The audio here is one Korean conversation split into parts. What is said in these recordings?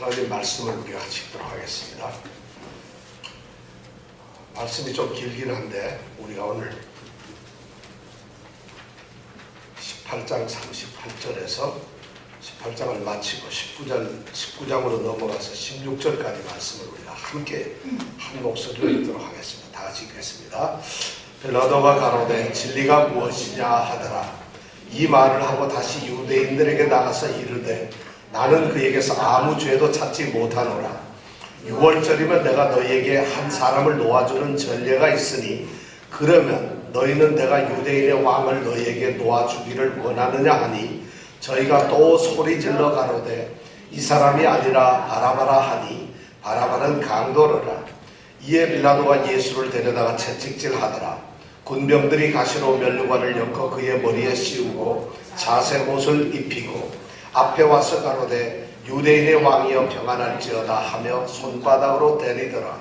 하나님 말씀을 우리가 읽도록 하겠습니다. 말씀이 좀 길긴 한데 우리가 오늘 18장 38절에서 18장을 마치고 19장으로 넘어가서 16절까지 말씀을 우리가 함께 한 목소리로 읽도록 하겠습니다. 다 같이 읽겠습니다. 빌라도가 가로되 진리가 무엇이냐 하더라. 이 말을 하고 다시 유대인들에게 나가서 이르되 나는 그에게서 아무 죄도 찾지 못하노라. 6월절이면 내가 너희에게 한 사람을 놓아주는 전례가 있으니 그러면 너희는 내가 유대인의 왕을 너희에게 놓아주기를 원하느냐 하니 저희가 또 소리질러 가로되 이 사람이 아니라 바라바라 하니 바라바는 강도르라. 이에 빌라도가 예수를 데려다가 채찍질하더라. 군병들이 가시로 면류관을 엮어 그의 머리에 씌우고 자색 옷을 입히고 앞에 와서 가로되 유대인의 왕이여 평안할지어다 하며 손바닥으로 때리더라.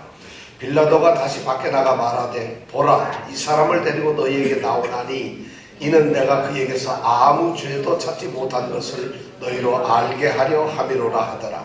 빌라도가 다시 밖에 나가 말하되 보라 이 사람을 데리고 너희에게 나오나니 이는 내가 그에게서 아무 죄도 찾지 못한 것을 너희로 알게 하려 함이로라 하더라.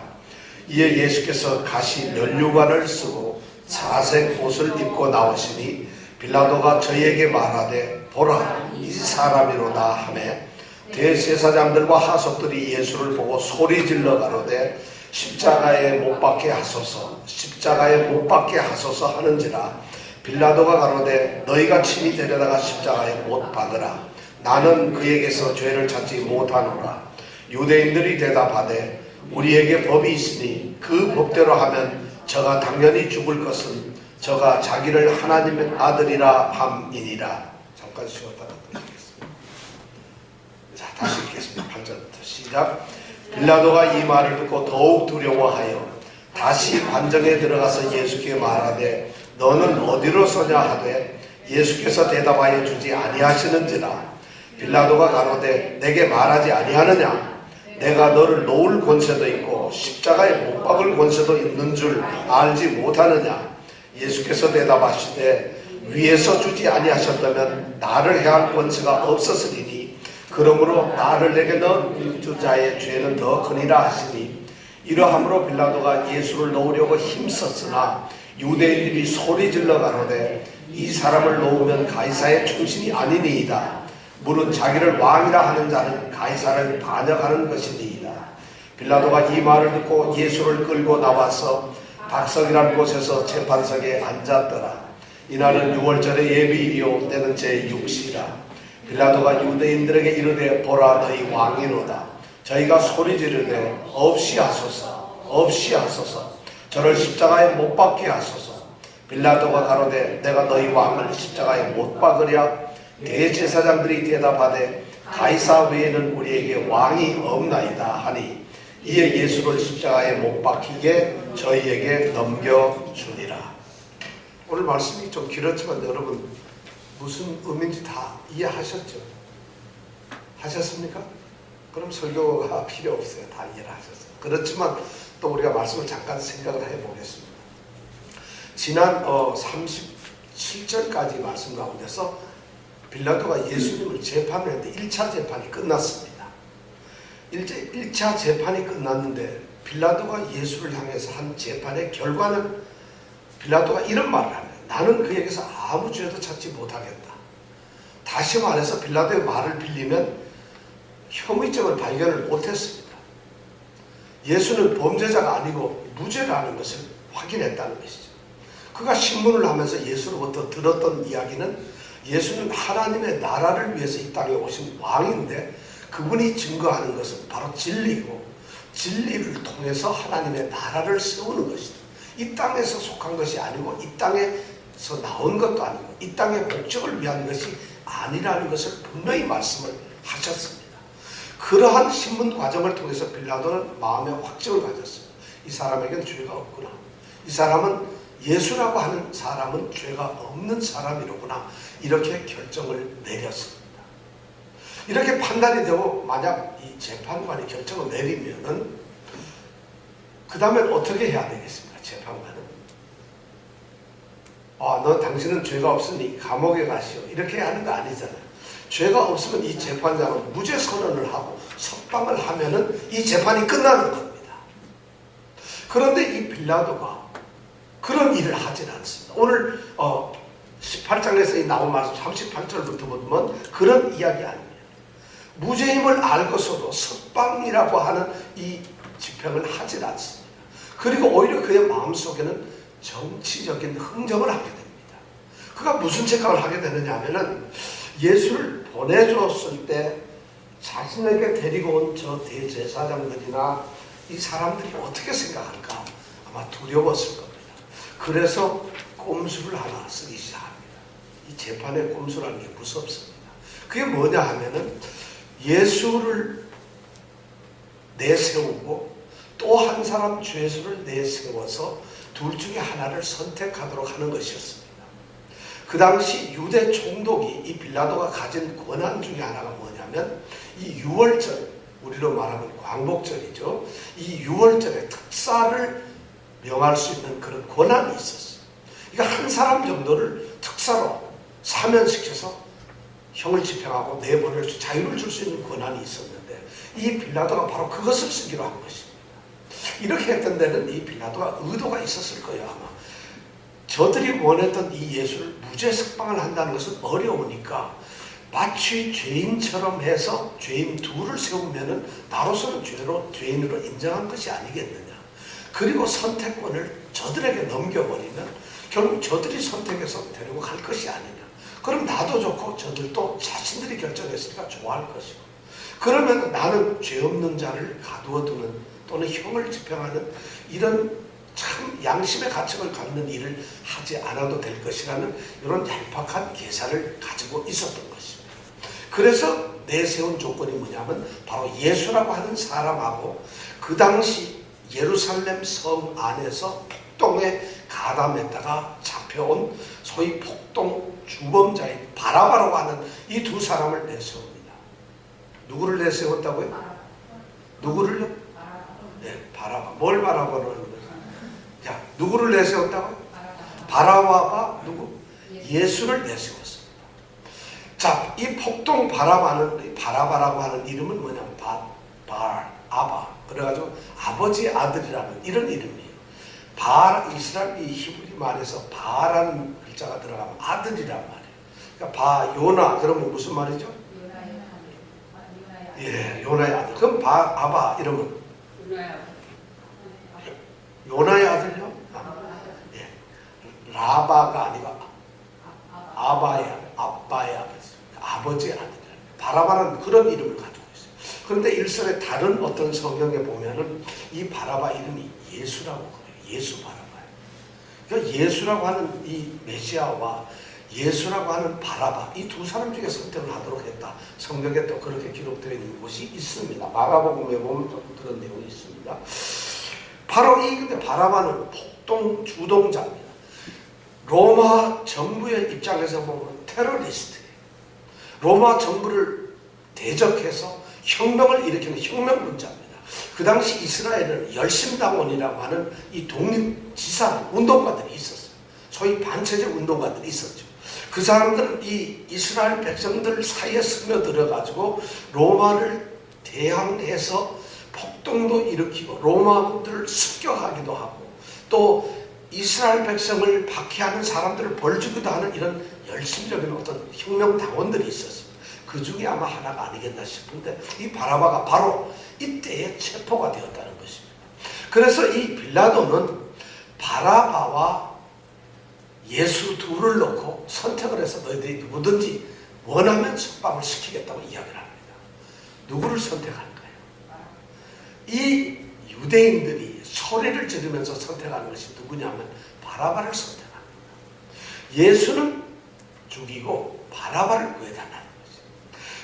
이에 예수께서 가시 면류관을 쓰고 자색 옷을 입고 나오시니 빌라도가 저희에게 말하되 보라 이 사람이로다 하매 대제사장들과 하석들이 예수를 보고 소리질러 가로되 십자가에 못 박게 하소서 십자가에 못 박게 하소서 하는지라. 빌라도가 가로되 너희가 친히 데려다가 십자가에 못 박으라. 나는 그에게서 죄를 찾지 못하노라. 유대인들이 대답하되 우리에게 법이 있으니 그 법대로 하면 저가 당연히 죽을 것은 저가 자기를 하나님의 아들이라 함이니라. 잠깐 쉬었다가 드리겠습니다. 자, 다시 읽겠습니다. 8절부터 시작. 빌라도가 이 말을 듣고 더욱 두려워하여 다시 관정에 들어가서 예수께 말하되 너는 어디로 서냐 하되 예수께서 대답하여 주지 아니하시는지라. 빌라도가 가로되 내게 말하지 아니하느냐. 내가 너를 놓을 권세도 있고 십자가에 못 박을 권세도 있는 줄 알지 못하느냐. 예수께서 대답하시되 위에서 주지 아니하셨다면 나를 해할 권세가 없었으리니 그러므로 나를 내게 넣은 주자의 죄는 더 크니라 하시니 이러함으로 빌라도가 예수를 놓으려고 힘썼으나 유대인들이 소리질러 가로되 이 사람을 놓으면 가이사의 충신이 아니니이다. 물은 자기를 왕이라 하는 자는 가이사를 반역하는 것이니이다. 빌라도가 이 말을 듣고 예수를 끌고 나와서 박석이라는 곳에서 재판석에 앉았더라. 이날은 6월절의 예비일이요 때는 제6시라. 빌라도가 유대인들에게 이르되 보라 너희 왕이로다. 저희가 소리 지르되 없이 하소서 없이 하소서 저를 십자가에 못 박게 하소서. 빌라도가 가로되 내가 너희 왕을 십자가에 못 박으랴. 대제사장들이 대답하되 가이사 외에는 우리에게 왕이 없나이다 하니 이에 예수를 십자가에 못 박히게 저희에게 넘겨주니라. 오늘 말씀이 좀 길었지만 여러분 무슨 의미인지 다 이해하셨죠? 하셨습니까? 그럼 설교가 필요 없어요. 다 이해를 하셨어요. 그렇지만 또 우리가 말씀을 잠깐 생각을 해보겠습니다. 지난 37절까지 말씀 가운데서 빌라도가 예수님을 재판을 했는데 1차 재판이 끝났습니다. 1차 재판이 끝났는데 빌라도가 예수를 향해서 한 재판의 결과는 빌라도가 이런 말을 합니다. 나는 그에게서 아무 죄도 찾지 못하겠다. 다시 말해서 빌라도의 말을 빌리면 혐의점을 발견을 못했습니다. 예수는 범죄자가 아니고 무죄라는 것을 확인했다는 것이죠. 그가 신문을 하면서 예수로부터 들었던 이야기는 예수는 하나님의 나라를 위해서 이 땅에 오신 왕인데 그분이 증거하는 것은 바로 진리고 진리를 통해서 하나님의 나라를 세우는 것이다. 이 땅에서 속한 것이 아니고 이 땅에서 나온 것도 아니고 이 땅의 목적을 위한 것이 아니라는 것을 분명히 말씀을 하셨습니다. 그러한 신문 과정을 통해서 빌라도는 마음의 확증을 가졌어요. 이 사람에겐 죄가 없구나. 이 사람은 예수라고 하는 사람은 죄가 없는 사람이로구나. 이렇게 결정을 내렸습니다. 이렇게 판단이 되고 만약 이 재판관이 결정을 내리면은 그 다음엔 어떻게 해야 되겠습니까? 재판관은 너 당신은 죄가 없으니 감옥에 가시오 이렇게 하는 거 아니잖아요. 죄가 없으면 이 재판장은 무죄 선언을 하고 석방을 하면은 이 재판이 끝나는 겁니다. 그런데 이 빌라도가 그런 일을 하진 않습니다. 오늘 18장에서 나온 말씀 38절부터 보면 그런 이야기 아닙니다. 무죄임을 알고서도 석방이라고 하는 이 집행을 하진 않습니다. 그리고 오히려 그의 마음속에는 정치적인 흥정을 하게 됩니다. 그가 무슨 생각을 하게 되느냐 하면은 예수를 보내줬을 때 자신에게 데리고 온 저 대제사장들이나 이 사람들이 어떻게 생각할까 아마 두려웠을 겁니다. 그래서 꼼수를 하나 쓰기 시작합니다. 이 재판의 꼼수라는 게 무섭습니다. 그게 뭐냐 하면은 예수를 내세우고 또 한 사람 죄수를 내세워서 둘 중에 하나를 선택하도록 하는 것이었습니다. 그 당시 유대 총독이 이 빌라도가 가진 권한 중에 하나가 뭐냐면 이 유월절, 우리로 말하면 광복절이죠. 이 유월절에 특사를 명할 수 있는 그런 권한이 있었어요. 그러니까 한 사람 정도를 특사로 사면시켜서 형을 집행하고 내보낼 수, 자유를 줄 수 있는 권한이 있었는데 이 빌라도가 바로 그것을 쓰기로 한 것입니다. 이렇게 했던 데는 이 빌라도가 의도가 있었을 거예요. 아마 저들이 원했던 이 예수를 무죄 석방을 한다는 것은 어려우니까 마치 죄인처럼 해서 죄인 둘을 세우면은 나로서는 죄인으로 인정한 것이 아니겠느냐. 그리고 선택권을 저들에게 넘겨버리면 결국 저들이 선택해서 데리고 갈 것이 아니냐. 그럼 나도 좋고 저들도 자신들이 결정했으니까 좋아할 것이고, 그러면 나는 죄 없는 자를 가두어 두는 또는 형을 집행하는 이런 참 양심의 가책을 갖는 일을 하지 않아도 될 것이라는 이런 얄팍한 계산을 가지고 있었던 것입니다. 그래서 내세운 조건이 뭐냐면 바로 예수라고 하는 사람하고 그 당시 예루살렘 성 안에서 폭동에 가담했다가 잡혀온 소위 폭동 주범자인 바라바라고 하는 이 두 사람을 내세웁니다. 누구를 내세웠다고요? 누구를요? 네, 바라바. 뭘 바라바로 하는 거죠? 자, 누구를 내세웠다고요? 바라바가 누구? 예수를 내세웠습니다. 자, 이 폭동 바라바라고 하는 이름은 뭐냐면 아바. 그래가지고 아버지의 아들이라는 이런 이름이에요. 이스라엘 이 히브리 말에서 바라는 글자가 들어가면 아들이란 말이에요. 그러니까 요나 그러면 무슨 말이죠? 예, 요나의 아들. 그럼 아바 이러면 요나의 아들요? 예, 라바가 아니고 아바의 아들, 아버지의 아들이에요. 바라바는 그런 이름을 가지고 있어요. 그런데 일설에 다른 어떤 성경에 보면은 이 바라바 이름이 예수라고 그래요. 예수 바라바예요. 그러니까 예수라고 하는 이 메시아와 예수라고 하는 바라바, 이 두 사람 중에 선택을 하도록 했다. 성경에 또 그렇게 기록되어 있는 곳이 있습니다. 마가복음에 보면 좀 그런 내용이 있습니다. 바로 근데 바라바는 폭동 주동자입니다. 로마 정부의 입장에서 보면 테러리스트예요. 로마 정부를 대적해서 혁명을 일으키는 혁명론자입니다. 그 당시 이스라엘은 열심당원이라고 하는 이 독립지상 운동가들이 있었어요. 소위 반체제 운동가들이 있었죠. 그 사람들은 이 이스라엘 백성들 사이에 스며들어가지고 로마를 대항해서 폭동도 일으키고 로마군들을 습격하기도 하고 또 이스라엘 백성을 박해하는 사람들을 벌주기도 하는 이런 열심적인 어떤 혁명당원들이 있었습니다. 그 중에 아마 하나가 아니겠나 싶은데 이 바라바가 바로 이때에 체포가 되었다는 것입니다. 그래서 이 빌라도는 바라바와 예수 둘을 놓고 선택을 해서 너희들이 누구든지 원하면 석방을 시키겠다고 이야기를 합니다. 누구를 선택할까요? 이 유대인들이 소리를 지르면서 선택하는 것이 누구냐면 바라바를 선택합니다. 예수는 죽이고 바라바를 구해달라는 거죠.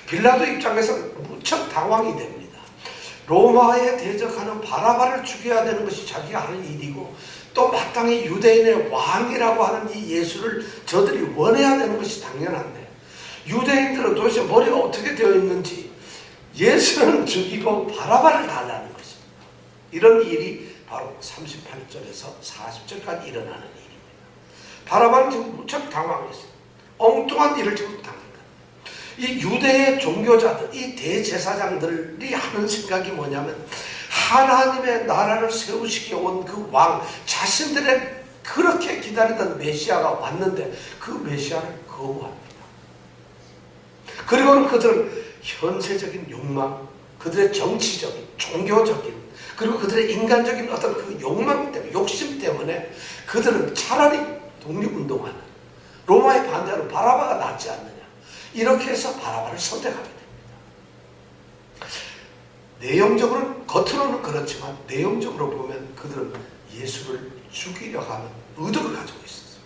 빌라도 입장에서는 무척 당황이 됩니다. 로마에 대적하는 바라바를 죽여야 되는 것이 자기가 할 일이고 또 마땅히 유대인의 왕이라고 하는 이 예수를 저들이 원해야 되는 것이 당연한데 유대인들은 도대체 머리가 어떻게 되어 있는지 예수는 죽이고 바라바를 달라는 것입니다. 이런 일이 바로 38절에서 40절까지 일어나는 일입니다. 바라바는 지금 무척 당황했어요. 엉뚱한 일을 지금 당합니다. 이 유대의 종교자들, 이 대제사장들이 하는 생각이 뭐냐면 하나님의 나라를 세우시기 온 그 왕, 자신들의 그렇게 기다리던 메시아가 왔는데 그 메시아를 거부합니다. 그리고는 그들은 현세적인 욕망, 그들의 정치적인, 종교적인, 그리고 그들의 인간적인 어떤 그 욕망 때문에, 욕심 때문에 그들은 차라리 독립운동하는 로마의 반대로 바라바가 낫지 않느냐, 이렇게 해서 바라바를 선택하게 됩니다. 내용적으로는, 겉으로는 그렇지만 내용적으로 보면 그들은 예수를 죽이려 하는 의도를 가지고 있었어요.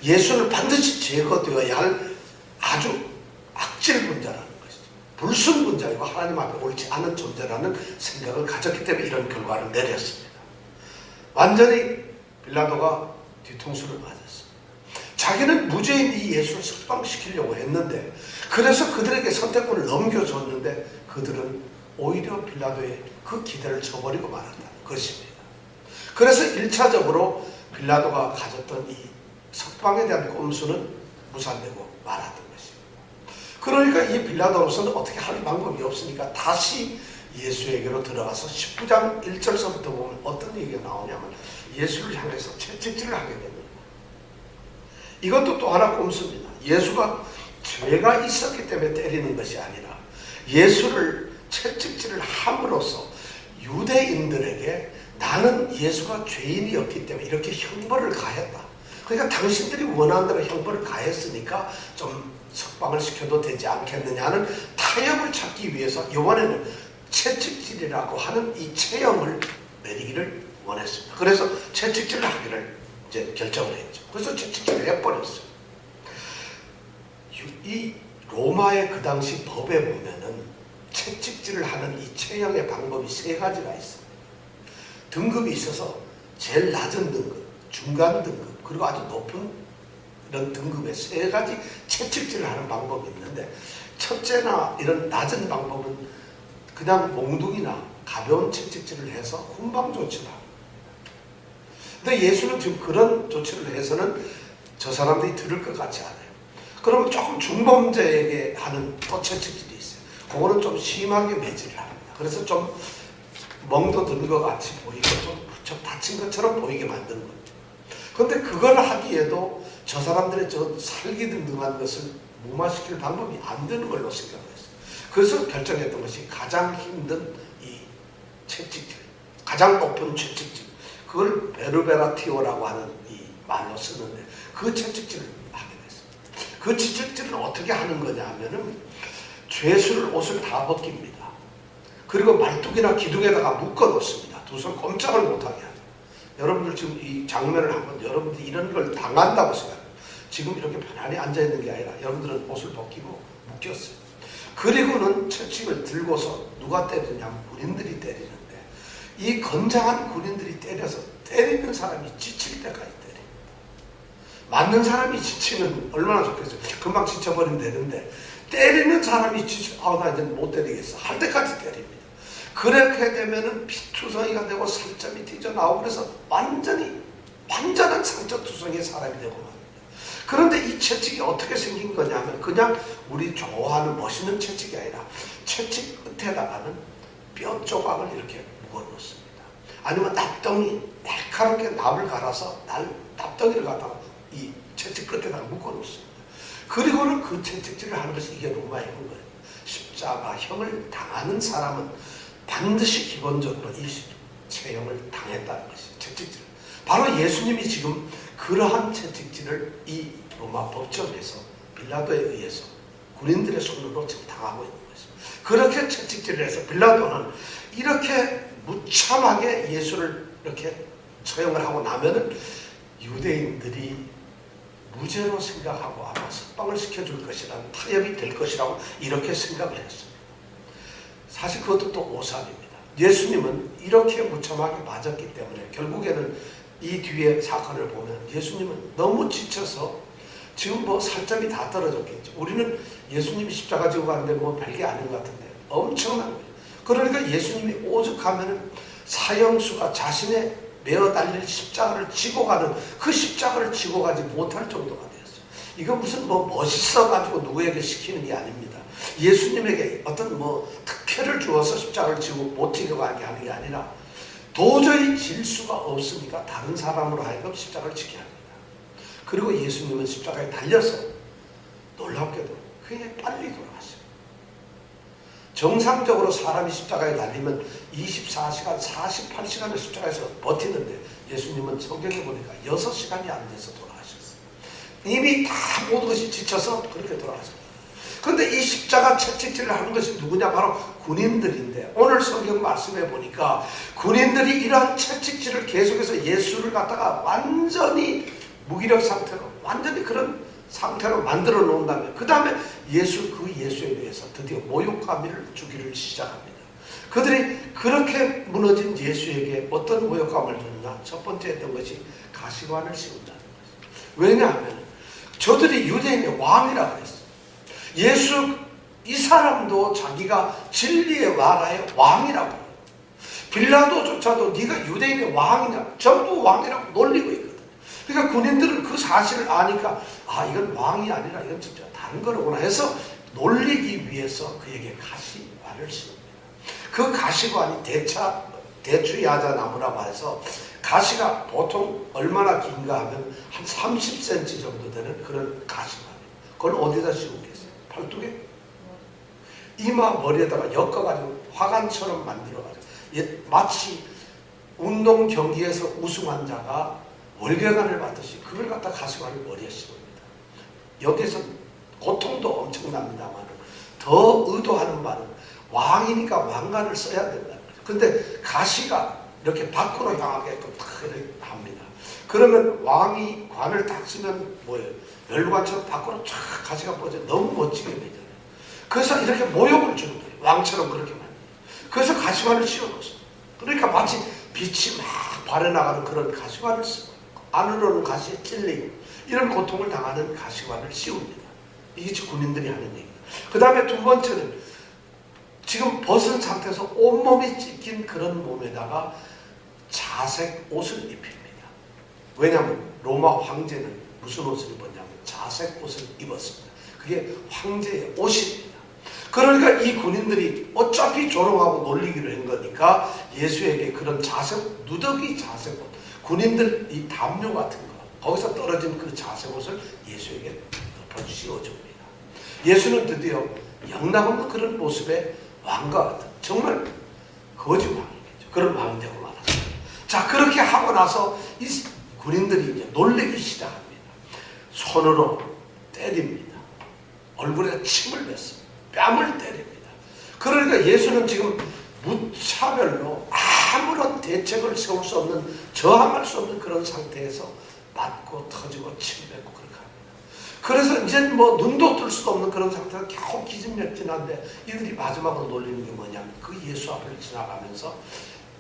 예수를 반드시 제거되어야 할 아주 악질 분자라는 것이죠. 불순분자이고 하나님 앞에 옳지 않은 존재라는 생각을 가졌기 때문에 이런 결과를 내렸습니다. 완전히 빌라도가 뒤통수를 맞았어요. 자기는 무죄인 이 예수를 석방시키려고 했는데, 그래서 그들에게 선택권을 넘겨줬는데 그들은 오히려 빌라도의 그 기대를 저버리고 말았다는 것입니다. 그래서 1차적으로 빌라도가 가졌던 이 석방에 대한 꼼수는 무산되고 말았던 것입니다. 그러니까 이 빌라도로서는 어떻게 할 방법이 없으니까 다시 예수에게로 들어가서 19장 1절서부터 보면 어떤 얘기가 나오냐면 예수를 향해서 채찍질을 하게 됩니다. 이것도 또 하나 꼼수입니다. 예수가 죄가 있었기 때문에 때리는 것이 아니라 예수를 채찍질을 함으로써 유대인들에게 나는 예수가 죄인이었기 때문에 이렇게 형벌을 가했다. 그러니까 당신들이 원하는 대로 형벌을 가했으니까 좀 석방을 시켜도 되지 않겠느냐는 타협을 찾기 위해서 이번에는 채찍질이라고 하는 이 체형을 내리기를 원했습니다. 그래서 채찍질을 하기를 이제 결정을 했죠. 그래서 채찍질을 해버렸어요. 이 로마의 그 당시 법에 보면은 채찍질을 하는 이 체형의 방법이 세 가지가 있습니다. 등급이 있어서 제일 낮은 등급, 중간 등급, 그리고 아주 높은 이런 등급의 세 가지 채찍질을 하는 방법이 있는데, 첫째나 이런 낮은 방법은 그냥 몽둥이나 가벼운 채찍질을 해서 훈방 조치를 합니다. 근데 예수는 지금 그런 조치를 해서는 저 사람들이 들을 것 같지 않아요. 그러면 조금 중범죄에게 하는 또 채찍질이 있어요. 그거는 좀 심하게 매질을 합니다. 그래서 좀 멍도 든 것 같이 보이고 좀 다친 것처럼 보이게 만드는 겁니다. 그런데 그걸 하기에도 저 사람들의 저 살기등등한 것을 무마시킬 방법이 안 되는 걸로 생각을 했어요. 그래서 결정했던 것이 가장 힘든 이 채찍질, 가장 높은 채찍질, 그걸 베르베라티오라고 하는 이 말로 쓰는데 그 채찍질을 하게 됐습니다. 그 채찍질은 어떻게 하는 거냐 하면은 죄수를 옷을 다 벗깁니다. 그리고 말뚝이나 기둥에다가 묶어 놓습니다. 두 손 꼼짝을 못하게 합니다. 여러분들 지금 이 장면을 한번 여러분들이 이런 걸 당한다고 생각해요. 지금 이렇게 편안히 앉아있는 게 아니라 여러분들은 옷을 벗기고 묶였어요. 그리고는 채찍을 들고서 누가 때리냐면 군인들이 때리는데, 이 건장한 군인들이 때려서 때리는 사람이 지칠 때까지 때립니다. 맞는 사람이 지치면 얼마나 좋겠어요. 금방 지쳐버리면 되는데 때리는 사람이 나 이제 못 때리겠어 할 때까지 때립니다. 그렇게 되면은 피투성이가 되고 살점이 튀어나오고 그래서 완전한 상처투성이의 사람이 되고 말입니다. 그런데 이 채찍이 어떻게 생긴 거냐면 그냥 우리 좋아하는 멋있는 채찍이 아니라 채찍 끝에다가는 뼈 조각을 이렇게 묶어 놓습니다. 아니면 납덩이, 날카롭게 납을 갈아서 납덩이를 갖다가 이 채찍 끝에다가 묶어 놓습니다. 그리고는 그 채찍질을 하는 것이 이게 로마의 거예요. 십자가형을 당하는 사람은 반드시 기본적으로 이 체형을 당했다는 것이 채찍질. 바로 예수님이 지금 그러한 채찍질을 이 로마 법정에서 빌라도에 의해서 군인들의 손으로 지금 당하고 있는 것입니다. 그렇게 채찍질을 해서 빌라도는 이렇게 무참하게 예수를 이렇게 처형을 하고 나면은 유대인들이 무죄로 생각하고 아마 석방을 시켜줄 것이라는 타협이 될 것이라고 이렇게 생각을 했습니다. 사실 그것도 또 오산입니다. 예수님은 이렇게 무참하게 맞았기 때문에 결국에는 이 뒤에 사건을 보면 예수님은 너무 지쳐서 지금 뭐 살점이 다 떨어졌겠죠. 우리는 예수님이 십자가 지고 가는데 뭐 별게 아닌 것 같은데 엄청난 거예요. 그러니까 예수님이 오죽하면 사형수가 자신의 매어 달릴 십자가를 지고 가는 그 십자가를 지고 가지 못할 정도가 되었어요. 이건 무슨 뭐 멋있어가지고 누구에게 시키는 게 아닙니다. 예수님에게 어떤 뭐 특혜를 주어서 십자가를 지고 못 지고 가게 하는 게 아니라 도저히 질 수가 없으니까 다른 사람으로 하여금 십자가를 지게 합니다. 그리고 예수님은 십자가에 달려서 놀랍게도 굉장히 빨리 돌아가시고, 정상적으로 사람이 십자가에 달리면 24시간, 48시간을 십자가에서 버티는데 예수님은 성경에 보니까 6시간이 안 돼서 돌아가셨어요. 이미 다 모든 것이 지쳐서 그렇게 돌아가셨어요. 그런데 이 십자가 채찍질을 하는 것이 누구냐? 바로 군인들인데, 오늘 성경 말씀해 보니까 군인들이 이러한 채찍질을 계속해서 예수를 갖다가 완전히 무기력 상태로, 완전히 그런 상태로 만들어 놓은 다음에 그 다음에 그 예수에 대해서 드디어 모욕감을 주기를 시작합니다. 그들이 그렇게 무너진 예수에게 어떤 모욕감을 줬나? 첫 번째 했던 것이 가시관을 씌운다는 것이죠. 왜냐하면 저들이 유대인의 왕이라고 그랬어요. 예수 이 사람도 자기가 진리의 나라의 왕이라고 해요. 빌라도조차도 네가 유대인의 왕이냐? 전부 왕이라고 놀리고 있거든요. 그러니까 군인들은 그 사실을 아니까 이건 왕이 아니라 이건 진짜 다른 거로구나 해서 놀리기 위해서 그에게 가시관을 씌웁니다. 그 가시관이 대추야자 나무라고 해서 가시가 보통 얼마나 긴가 하면 한 30cm 정도 되는 그런 가시관이에요. 그걸 어디다 씌우겠어요? 팔뚝에? 이마 머리에다가 엮어가지고 화관처럼 만들어가지고, 마치 운동 경기에서 우승한 자가 월계관을 받듯이 그걸 갖다 가시관을 머리에 씌웁니다. 여기서 고통도 엄청납니다만 더 의도하는 바는 왕이니까 왕관을 써야 된다는 거죠. 근데 가시가 이렇게 밖으로 향하게끔 이렇게 합니다. 그러면 왕이 관을 딱 쓰면 뭐예요? 멸관처럼 밖으로 쫙 가시가 뻗어 너무 멋지게 되잖아요. 그래서 이렇게 모욕을 주는 거예요. 왕처럼 그렇게 만들어요. 그래서 가시관을 씌워놓았어요. 그러니까 마치 빛이 막 발해나가는 그런 가시관을 쓰고, 안으로는 가시에 찔리고 이런 고통을 당하는 가시관을 씌웁니다. 이게 지금 군인들이 하는 얘기입니다. 그 다음에 두 번째는 지금 벗은 상태에서 온몸이 찢긴 그런 몸에다가 자색 옷을 입힙니다. 왜냐하면 로마 황제는 무슨 옷을 입었냐면 자색 옷을 입었습니다. 그게 황제의 옷입니다. 그러니까 이 군인들이 어차피 조롱하고 놀리기로 한 거니까 예수에게 그런 자색, 누더기 자색 옷, 군인들 이 담요 같은 거, 거기서 떨어진 그 자색 옷을 예수에게 덮어 씌워줍니다. 예수는 드디어 영락없는 그런 모습의 왕과 같은, 정말 거지 왕이겠죠. 그런 왕이 되고 말았습니다. 자, 그렇게 하고 나서 이 군인들이 이제 놀리기 시작합니다. 손으로 때립니다. 얼굴에 침을 뱉습니다. 뺨을 때립니다. 그러니까 예수는 지금 무차별로 아무런 대책을 세울 수 없는, 저항할 수 없는 그런 상태에서 맞고 터지고 침 뱉고 그렇게 합니다. 그래서 이제 뭐 눈도 뜰 수 없는 그런 상태에서 겨우 기진맥진한데 이들이 마지막으로 놀리는 게 뭐냐면 그 예수 앞을 지나가면서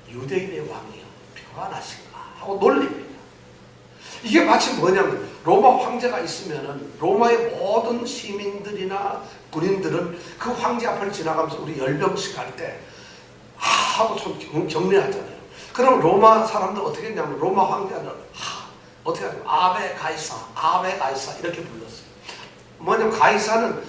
유대인의 왕이여 평안하신가 하고 놀립니다. 이게 마치 뭐냐면 로마 황제가 있으면은 로마의 모든 시민들이나 군인들은 그 황제 앞을 지나가면서 우리 열병식 할 때 하고 좀 경례하잖아요. 그럼 로마 사람들 어떻게 했냐면 로마 황제는 어떻게 하냐면 아베 가이사, 아베 가이사 이렇게 불렀어요. 뭐냐면 가이사는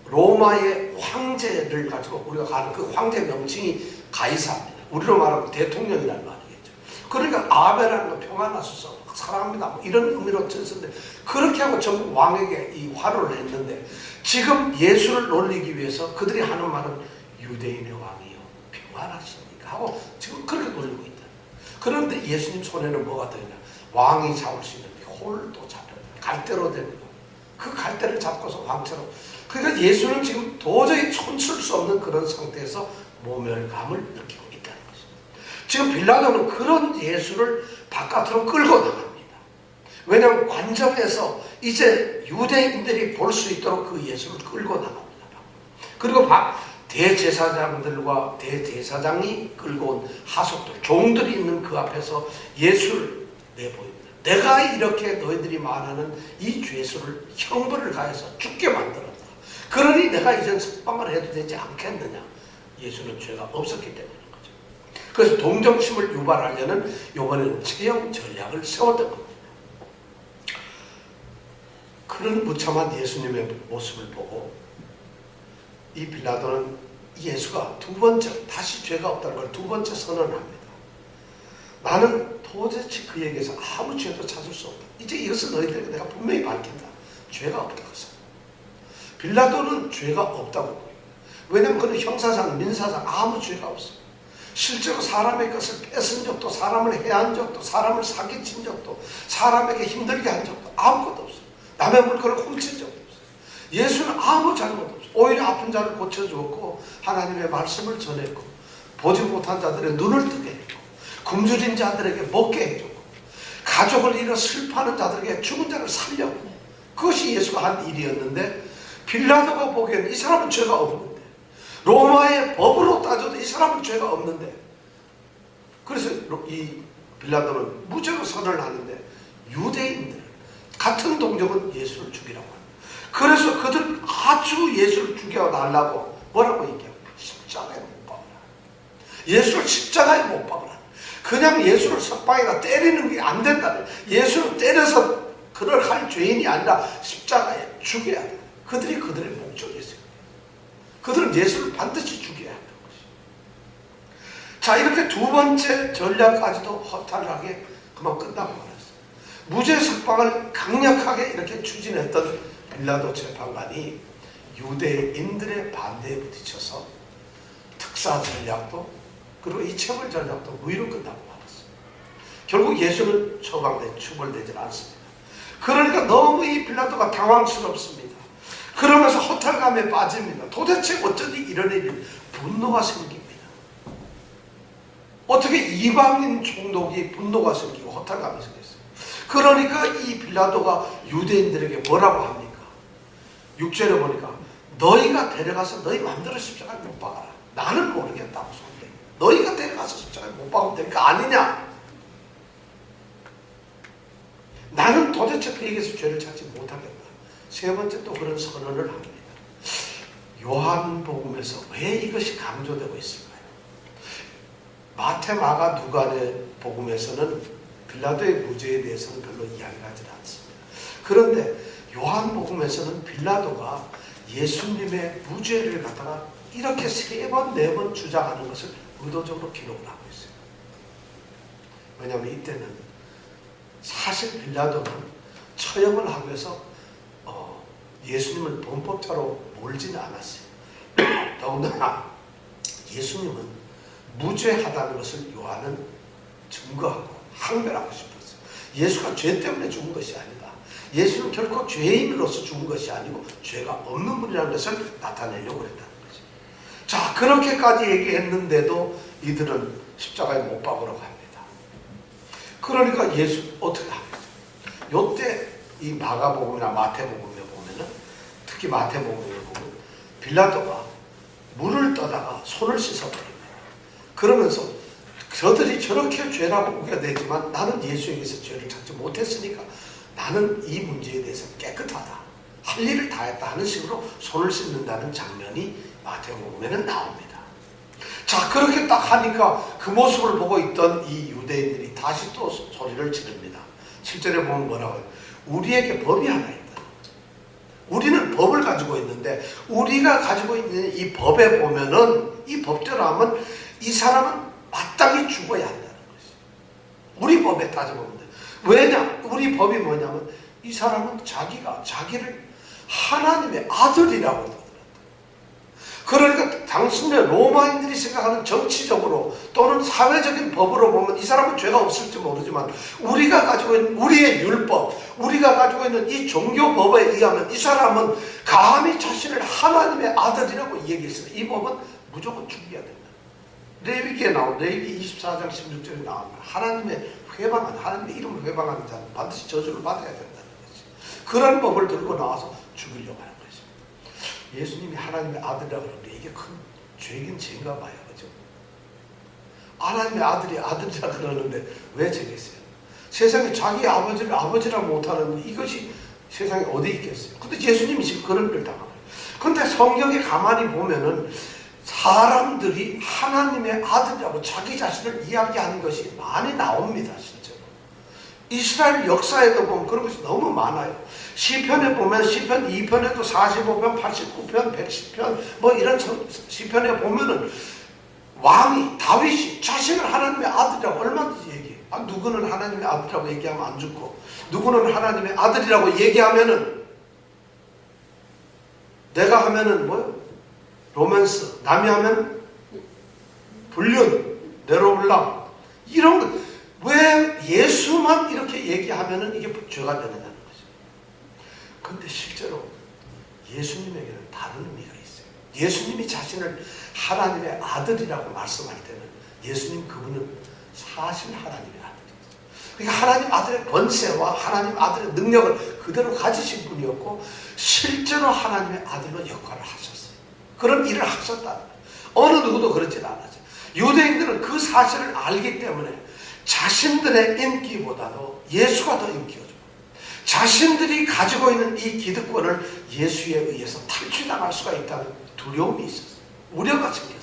로마의 황제를 가지고 우리가 가는 그 황제 명칭이 가이사입니다. 우리로 말하면 대통령이라는 말이겠죠. 그러니까 아베라는 건 평안하소서, 사랑합니다, 뭐 이런 의미로 썼는데 그렇게 하고 전부 왕에게 이 화로를 했는데 지금 예수를 놀리기 위해서 그들이 하는 말은 유대인의 왕이요 평안하십니까 하고 지금 그렇게 놀리고 있다. 그런데 예수님 손에는 뭐가 들어있냐? 왕이 잡을 수 있는 홀도 잡혀요. 갈대로 된 거. 그 갈대를 잡고서 왕처럼. 그러니까 예수는 지금 도저히 촌출 수 없는 그런 상태에서 모멸감을 느끼고 있다는 것입니다. 지금 빌라도는 그런 예수를 바깥으로 끌고 나갑니다. 왜냐하면 관정에서 이제 유대인들이 볼 수 있도록 그 예수를 끌고 나갑니다. 그리고 대제사장들과 대제사장이 끌고 온 하속들, 종들이 있는 그 앞에서 예수를 내보입니다. 내가 이렇게 너희들이 말하는 이 죄수를 형벌을 가해서 죽게 만들었다. 그러니 내가 이젠 석방을 해도 되지 않겠느냐. 예수는 죄가 없었기 때문인 거죠. 그래서 동정심을 유발하려는 이번에는 체형 전략을 세웠던 겁니다. 그런 무참한 예수님의 모습을 보고 이 빌라도는 예수가 두 번째 다시 죄가 없다는 걸 두 번째 선언합니다. 나는 도대체 그에게서 아무 죄도 찾을 수 없다. 이제 이것은 너희들에게 내가 분명히 밝힌다. 죄가 없다. 빌라도는 죄가 없다고. 왜냐하면 그는 형사상 민사상 아무 죄가 없어. 실제로 사람의 것을 뺏은 적도, 사람을 해한 적도, 사람을 사기친 적도, 사람에게 힘들게 한 적도 아무것도 없어. 남의 물건을 훔친 적도 없어. 예수는 아무 잘못 없어. 오히려 아픈 자를 고쳐주었고 하나님의 말씀을 전했고 보지 못한 자들의 눈을 뜨게 했고 굶주린 자들에게 먹게 해줬고 가족을 잃어 슬퍼하는 자들에게 죽은 자를 살렸고 그것이 예수가 한 일이었는데 빌라도가 보기에는 이 사람은 죄가 없는데 로마의 법으로 따져도 이 사람은 죄가 없는데 그래서 이 빌라도는 무죄로 선언을 하는데 유대인들 같은 동족은 예수를 죽이라고 합니다. 그래서 그들 아주 예수를 죽여달라고 뭐라고 얘기해요? 십자가에 못 박으라. 예수를 십자가에 못 박으라. 그냥 예수를 석방에다 때리는 게 안 된다. 예수를 때려서 그를 할 죄인이 아니라 십자가에 죽여야 돼. 그들이 그들의 목적이었어요. 그들은 예수를 반드시 죽여야 한다는 것이죠. 자, 이렇게 두 번째 전략까지도 허탈하게 그만 끝나고 말았어요. 무죄 석방을 강력하게 이렇게 추진했던 빌라도 재판관이 유대인들의 반대에 부딪혀서 특사 전략도 그리고 이 처벌 전략도 무위로 끝나고 말았어요. 결국 예수는 처방돼 처벌되질 않습니다. 그러니까 너무 이 빌라도가 당황스럽습니다. 그러면서 허탈감에 빠집니다. 도대체 어쩐지 이런 일이 분노가 생깁니다. 어떻게 이방인 총독이 분노가 생기고 허탈감이 생겼어요. 그러니까 이 빌라도가 유대인들에게 뭐라고 합니까? 6절에 보니까 너희가 데려가서 너희 마음대로 십자가에 못 박아라. 나는 모르겠다고 소리해. 너희가 데려가서 십자가에 못 박으면 될 거 아니냐? 나는 도대체 그에게서 죄를 찾지 못하겠다. 세 번째 또 그런 선언을 합니다. 요한복음에서 왜 이것이 강조되고 있을까요? 마태, 마가, 누가의 복음에서는 빌라도의 무죄에 대해서는 별로 이야기를 하지 않습니다. 그런데 요한복음에서는 빌라도가 예수님의 무죄를 갖다가 이렇게 세 번, 네 번 주장하는 것을 의도적으로 기록을 하고 있어요. 왜냐하면 이때는 사실 빌라도는 처형을 하기 위해서 예수님을 범법자로 몰지는 않았어요. 더군다나 예수님은 무죄하다는 것을 요한은 증거하고 항변하고 싶었어요. 예수가 죄 때문에 죽은 것이 아니다. 예수는 결코 죄인으로서 죽은 것이 아니고 죄가 없는 분이라는 것을 나타내려고 했다는 거죠. 자, 그렇게까지 얘기했는데도 이들은 십자가에 못 박으라고 합니다. 그러니까 예수 어떻게 합니까? 요때 이 마가복음이나 마태복음에 보면은 특히 마태복음에 보면 빌라도가 물을 떠다가 손을 씻어버립니다. 그러면서 저들이 저렇게 죄라고 우겨내지만 나는 예수에게서 죄를 찾지 못했으니까 나는 이 문제에 대해서 깨끗하다. 할 일을 다 했다 하는 식으로 손을 씻는다는 장면이 마태복음에는 나옵니다. 자, 그렇게 딱 하니까 그 모습을 보고 있던 이 유대인들이 다시 또 소리를 지릅니다. 7절에 보면 뭐라고 해요? 우리에게 법이 하나 있다. 우리는 법을 가지고 있는데 우리가 가지고 있는 이 법에 보면은 이 법대로 하면 이 사람은 마땅히 죽어야 한다는 것이죠. 우리 법에 따져보면 돼. 왜냐? 우리 법이 뭐냐면 이 사람은 자기를 하나님의 아들이라고 하더라고요. 그러니까 당신의 로마인들이 생각하는 정치적으로 또는 사회적인 법으로 보면 이 사람은 죄가 없을지 모르지만 우리가 가지고 있는 우리의 율법, 우리가 가지고 있는 이 종교법에 의하면 이 사람은 감히 자신을 하나님의 아들이라고 얘기했어요. 이 법은 무조건 죽여야 된다. 레위기에 나온 레위기 24장 16절에 나옵니다. 하나님의 하나님의 이름을 회방하는 자는 반드시 저주를 받아야 된다는 거지. 그런 법을 들고 나와서 죽이려고 하는 거죠. 예수님이 하나님의 아들이라고 그러는데 이게 큰 죄긴 죄인가 봐요. 그죠? 하나님의 아들이 아들이라 그러는데 왜 저겠어요? 세상에 자기 아버지를 아버지라 못하는 이것이 세상에 어디 있겠어요? 근데 예수님이 지금 그런 걸 당하는 거예요. 근데 성경에 가만히 보면은 사람들이 하나님의 아들이라고 자기 자신을 이야기하는 것이 많이 나옵니다. 실제로. 이스라엘 역사에도 보면 그런 것이 너무 많아요. 시편에 보면 시편 2편에도 45편, 89편, 110편 뭐 이런 시편에 보면은 왕이 다윗이 자신을 하나님의 아들이라고 얼마든지 얘기해요. 누구는 하나님의 아들이라고 얘기하면 안 죽고 누구는 하나님의 아들이라고 얘기하면은 내가 하면은 뭐요? 로맨스, 남이 하면 불륜, 내로블랑 이런 거. 왜 예수만 이렇게 얘기하면은 이게 죄가 되느냐는 거죠. 근데 실제로 예수님에게는 다른 의미가 있어요. 예수님이 자신을 하나님의 아들이라고 말씀할 때는 예수님 그분은 사실 하나님의 아들이죠. 그러니까 하나님 아들의 권세와 하나님 아들의 능력을 그대로 가지신 분이었고 실제로 하나님의 아들로 역할을 하셨어요. 그런 일을 하셨다는 거예요. 어느 누구도 그렇지 않았죠. 유대인들은 그 사실을 알기 때문에 자신들의 인기보다도 예수가 더 인기였죠. 자신들이 가지고 있는 이 기득권을 예수에 의해서 탈취당할 수가 있다는 두려움이 있었어요. 우려가 생겼어요.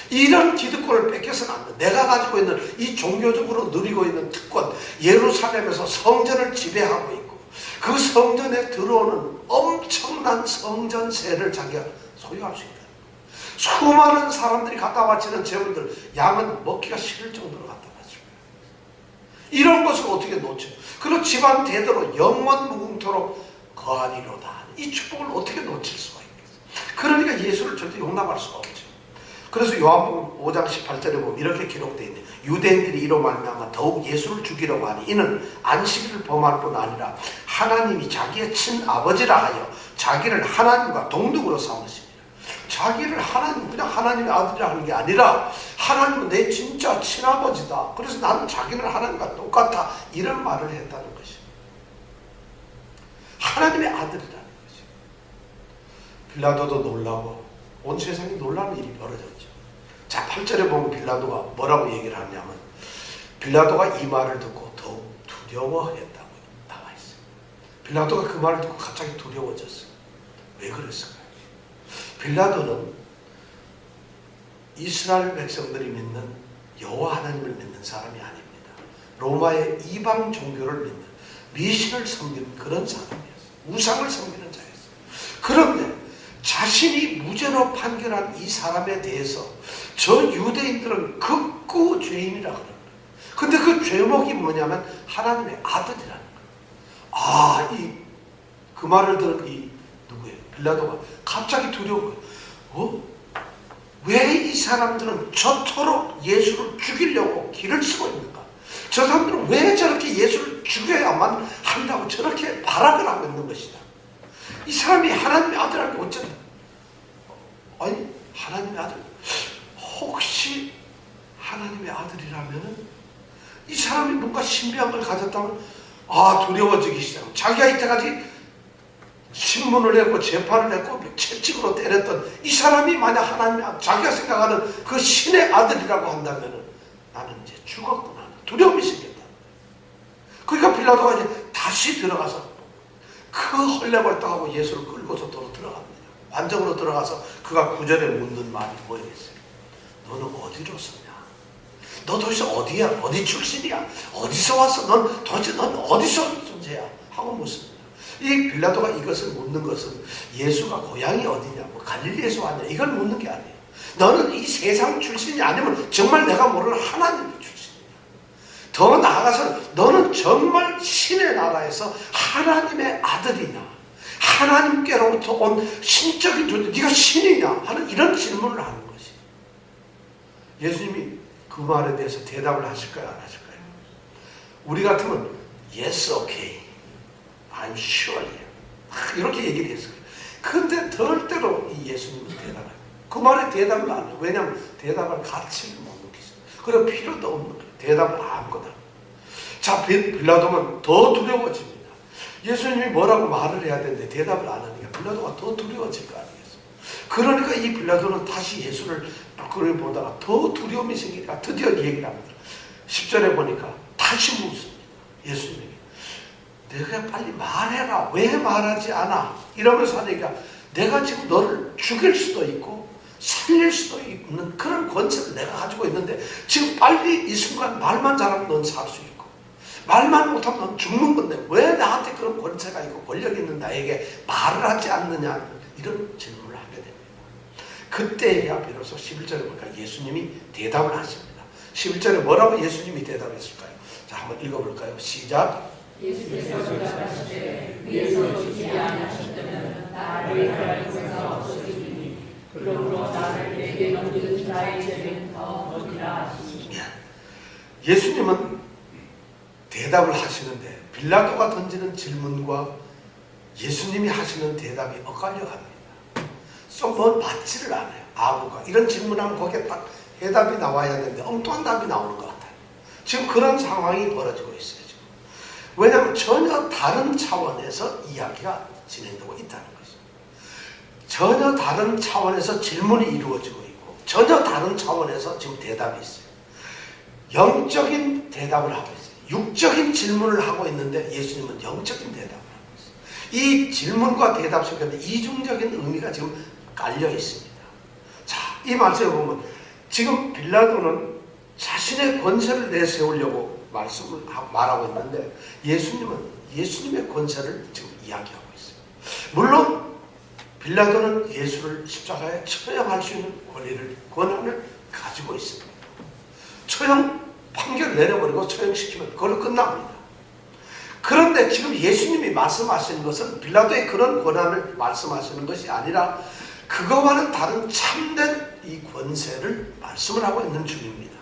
이런 기득권을 뺏겨서는 안 돼. 내가 가지고 있는 이 종교적으로 누리고 있는 특권, 예루살렘에서 성전을 지배하고 있고 그 성전에 들어오는 엄청난 성전세를 자기가 소유할 수 있다. 수많은 사람들이 갖다 바치는 재물들, 양은 먹기가 싫을 정도로 갖다 바치고 이런 것을 어떻게 놓쳐? 그리고 집안 대대로 영원 무궁토록 거하리로다. 이 축복을 어떻게 놓칠 수가 있겠어요? 그러니까 예수를 절대 용납할 수가 없죠. 그래서 요한복음 5장 18절에 보면 이렇게 기록되어 있네. 유대인들이 이로 말미암아 더욱 예수를 죽이려고 하니 이는 안식일을 범할 뿐 아니라 하나님이 자기의 친아버지라 하여 자기를 하나님과 동등으로 삼으시니라. 자기를 하나님, 그냥 하나님의 아들이라 하는 게 아니라 하나님은 내 진짜 친아버지다. 그래서 나는 자기는 하나님과 똑같아. 이런 말을 했다는 것이 하나님의 아들이라는 거죠. 빌라도도 놀라고 온 세상에 놀라는 일이 벌어졌죠. 자, 8절에 보면 빌라도가 뭐라고 얘기를 하냐면 빌라도가 이 말을 듣고 더욱 두려워했다고 나와 있어요. 빌라도가 그 말을 듣고 갑자기 두려워졌어요. 왜 그랬을까요? 빌라도는 이스라엘 백성들이 믿는 여호와 하나님을 믿는 사람이 아닙니다. 로마의 이방 종교를 믿는 미신을 섬기는 그런 사람이었어요. 우상을 섬기는 자였어요. 그런데 자신이 무죄로 판결한 이 사람에 대해서 저 유대인들은 극구 죄인이라고 그래요. 근데 그 죄목이 뭐냐면 하나님의 아들이라는 거예요. 그 말을 들은 이 누구예요? 빌라도가 갑자기 두려운 거예요. 왜 이 사람들은 저토록 예수를 죽이려고 길을 쓰고 있는가? 저 사람들은 왜 저렇게 예수를 죽여야만 한다고 저렇게 발악을 하고 있는 것이다. 이 사람이 하나님의 아들이라는 게 어쩐다? 아니, 하나님의 아들. 혹시 하나님의 아들이라면 이 사람이 뭔가 신비한 걸 가졌다면 두려워지기 시작합니다. 자기가 이때까지 신문을 했고 재판을 했고 채찍으로 때렸던 이 사람이 만약 하나님의 아들, 자기가 생각하는 그 신의 아들이라고 한다면 나는 이제 죽었구나. 두려움이 생겼다. 그러니까 빌라도가 이제 다시 들어가서 그 헐레벌떡하고 예수를 끌고서 도로 들어갑니다. 관정으로 들어가서 그가 9절에 묻는 말이 뭐였어요? 너는 어디로 섰냐? 너 도대체 어디야? 어디 출신이야? 어디서 왔어? 넌 어디서 존재야? 하고 묻습니다. 이 빌라도가 이것을 묻는 것은 예수가 고향이 어디냐, 갈릴리에서 왔냐 이걸 묻는 게 아니에요. 너는 이 세상 출신이 아니면 정말 내가 모르는 하나님의 출신이냐. 더 나아가서 너는 정말 신의 나라에서 하나님의 아들이냐, 하나님께로부터 온 신적인 존재, 네가 신이냐 하는 이런 질문을 하는 것이. 예수님이 그 말에 대해서 대답을 하실까요, 안 하실까요? 우리 같으면 yes, okay. I'm sure. 이렇게 얘기를 했어요. 근데 절대로 이 예수님은 대답을 그 말에 대답을 안 해요. 왜냐하면 대답할 가치를 못 느끼죠. 그리고 필요도 없는 거예요. 대답을 아무거나. 자, 빌라도는 더 두려워집니다. 예수님이 뭐라고 말을 해야 되는데 대답을 안 하니까 빌라도가 더 두려워질 거 아니겠어요. 그러니까 이 빌라도는 다시 예수를 그걸 보다가 더 두려움이 생기니까 드디어 얘기를 합니다. 10절에 보니까 다시 묻습니다. 예수님에게. 내가 빨리 말해라. 왜 말하지 않아? 이러면서 하니까 내가 지금 너를 죽일 수도 있고 살릴 수도 있는 그런 권세를 내가 가지고 있는데 지금 빨리 이 순간 말만 잘하면 넌 살 수 있고 말만 못하면 넌 죽는 건데 왜 나한테 그런 권세가 있고 권력이 있는 나에게 말을 하지 않느냐, 이런 질문을 하게 됩니다. 그때야 비로소 11절에 보니까 예수님이 대답을 하십니다. 11절에 뭐라고 예수님이 대답했을까요? 자, 한번 읽어볼까요? 시작. 예수께서 대답하시되 위에서 주지 아니하셨다면 나를 위할 권세가 없으리니 그러므로 나를 내게 넘기는 자의 죄는 더 멀리라 하시니. 예수님은 대답을 하시는데 빌라도가 던지는 질문과 예수님이 하시는 대답이 엇갈려 갑니다. 좀 뭐 맞지를 않아요. 아부가 이런 질문하면 거기에 딱 해답이 나와야 되는데 엉뚱한 답이 나오는 것 같아요. 지금 그런 상황이 벌어지고 있어요. 지금. 왜냐하면 전혀 다른 차원에서 이야기가 진행되고 있다는 거죠. 전혀 다른 차원에서 질문이 이루어지고 있고 전혀 다른 차원에서 지금 대답이 있어요. 영적인 대답을 하고 있어요. 육적인 질문을 하고 있는데 예수님은 영적인 대답을 하고 있어요. 이 질문과 대답 속에는 이중적인 의미가 지금 깔려 있습니다. 자, 이 말씀을 보면 지금 빌라도는 자신의 권세를 내세우려고 말하고 있는데 예수님은 예수님의 권세를 지금 이야기하고 있어요. 물론 빌라도는 예수를 십자가에 처형할 수 있는 권한을 가지고 있습니다. 처형 판결 내려버리고 처형시키면 그걸로 끝납니다. 그런데 지금 예수님이 말씀하시는 것은 빌라도의 그런 권한을 말씀하시는 것이 아니라 그거와는 다른 참된 이 권세를 말씀을 하고 있는 중입니다.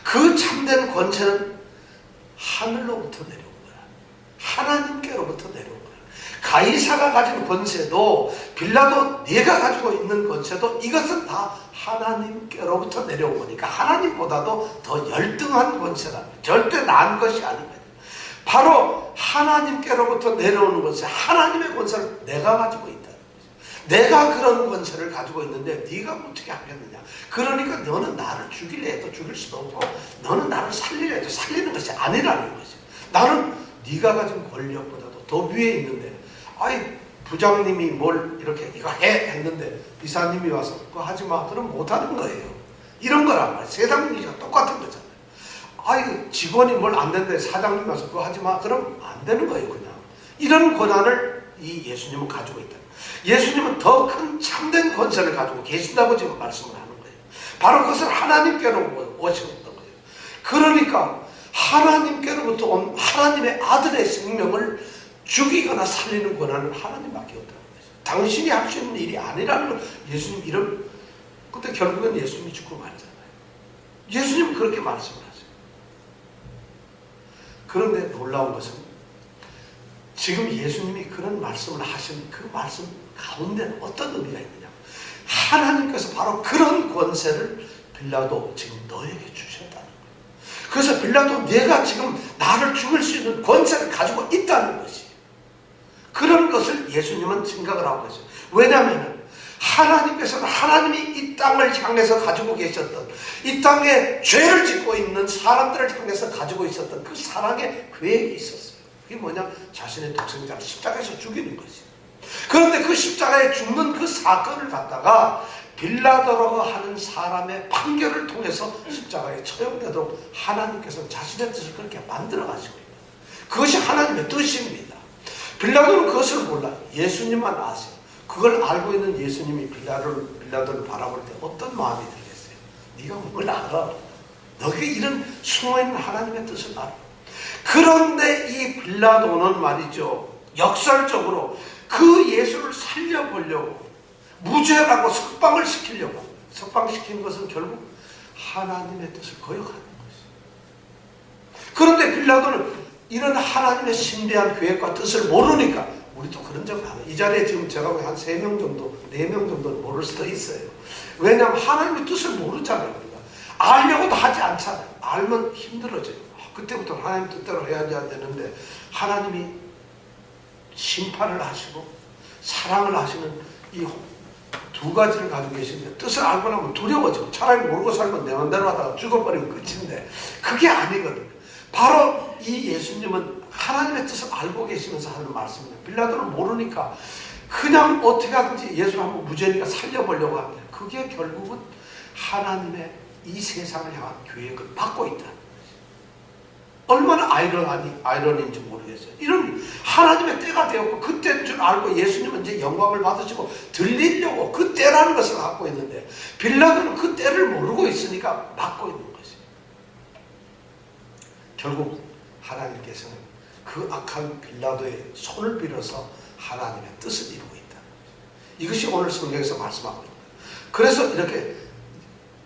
그 참된 권세는 하늘로부터 내려온 거야. 하나님께로부터 내려온 거야. 가이사가 가진 권세도 빌라도 네가 가지고 있는 권세도 이것은 다 하나님께로부터 내려온 거니까 하나님보다도 더 열등한 권세다. 절대 나은 것이 아닙니다. 바로 하나님께로부터 내려오는 권세, 하나님의 권세를 내가 가지고 있다. 내가 그런 권세를 가지고 있는데 네가 어떻게 하겠느냐. 그러니까 너는 나를 죽이려 해도 죽일 수도 없고 너는 나를 살리려 해도 살리는 것이 아니라는 거지. 나는 네가 가진 권력보다도 더 위에 있는데 아이 부장님이 뭘 이렇게 이거 해 했는데 이사님이 와서 그거 하지 마 그럼 못하는 거예요. 이런 거란 말이에요. 세상 일이랑 똑같은 거잖아요. 아이 직원이 뭘 안 되는데 사장님이 와서 그거 하지 마 그럼 안 되는 거예요. 그냥 이런 권한을 이 예수님은 가지고 있다. 예수님은 더 큰 참된 권세를 가지고 계신다고 지금 말씀을 하는 거예요. 바로 그것을 하나님께로 오셨던 거예요. 그러니까 하나님께로부터 온 하나님의 아들의 생명을 죽이거나 살리는 권한은 하나님밖에 없다는 거죠. 당신이 할 수 있는 일이 아니라는 걸 예수님 이런 근데 결국엔 예수님이 죽고 말잖아요. 예수님은 그렇게 말씀을 하죠. 그런데 놀라운 것은 지금 예수님이 그런 말씀을 하신 그 말씀 가운데는 어떤 의미가 있느냐. 하나님께서 바로 그런 권세를 빌라도 지금 너에게 주셨다는 거예요. 그래서 빌라도 내가 지금 나를 죽일 수 있는 권세를 가지고 있다는 것이 그런 것을 예수님은 생각을 하고 계세요. 왜냐하면 하나님께서는 하나님이 이 땅을 향해서 가지고 계셨던 이 땅에 죄를 짓고 있는 사람들을 향해서 가지고 있었던 그 사랑의 계획이 있었어요. 그게 뭐냐? 자신의 독생자를 십자가에서 죽이는 것이에요. 그런데 그 십자가에 죽는 그 사건을 갖다가 빌라도라고 하는 사람의 판결을 통해서 십자가에 처형되도록 하나님께서 자신의 뜻을 그렇게 만들어 가시고 있는 그것이 하나님의 뜻입니다. 빌라도는 그것을 몰라요. 예수님만 아세요. 그걸 알고 있는 예수님이 빌라도를 바라볼 때 어떤 마음이 들겠어요? 네가 뭘 알아? 너가 이런 숨어있는 하나님의 뜻을 알아. 그런데 이 빌라도는 말이죠. 역설적으로 그 예수를 살려보려고 무죄라고 석방을 시키려고 석방시킨 것은 결국 하나님의 뜻을 거역하는 것이에요. 그런데 빌라도는 이런 하나님의 신비한 계획과 뜻을 모르니까 우리도 그런 적을 안 해요. 이 자리에 지금 제가 한 3명 정도, 4명 정도는 모를 수도 있어요. 왜냐하면 하나님의 뜻을 모르잖아요. 우리가. 알려고도 하지 않잖아요. 알면 힘들어져요. 그때부터 하나님 뜻대로 해야지 되는데 하나님이 심판을 하시고 사랑을 하시는 이 두 가지를 가지고 계신데 뜻을 알고 나면 두려워지고 차라리 모르고 살면 내 맘대로 하다가 죽어버리면 끝인데 그게 아니거든요. 바로 이 예수님은 하나님의 뜻을 알고 계시면서 하는 말씀입니다. 빌라도는 모르니까 그냥 어떻게 하든지 예수를 한번 무죄니까 살려보려고 합니다. 그게 결국은 하나님의 이 세상을 향한 계획을 받고 있다는 거죠. 얼마나 아이러니인지 모르겠어요. 이런 하나님의 때가 되었고 그 때인 줄 알고 예수님은 이제 영광을 받으시고 들리려고 그 때라는 것을 갖고 있는데 빌라도는 그 때를 모르고 있으니까 막고 있는 것이에요. 결국 하나님께서는 그 악한 빌라도의 손을 빌어서 하나님의 뜻을 이루고 있다. 이것이 오늘 성경에서 말씀하고 있다. 그래서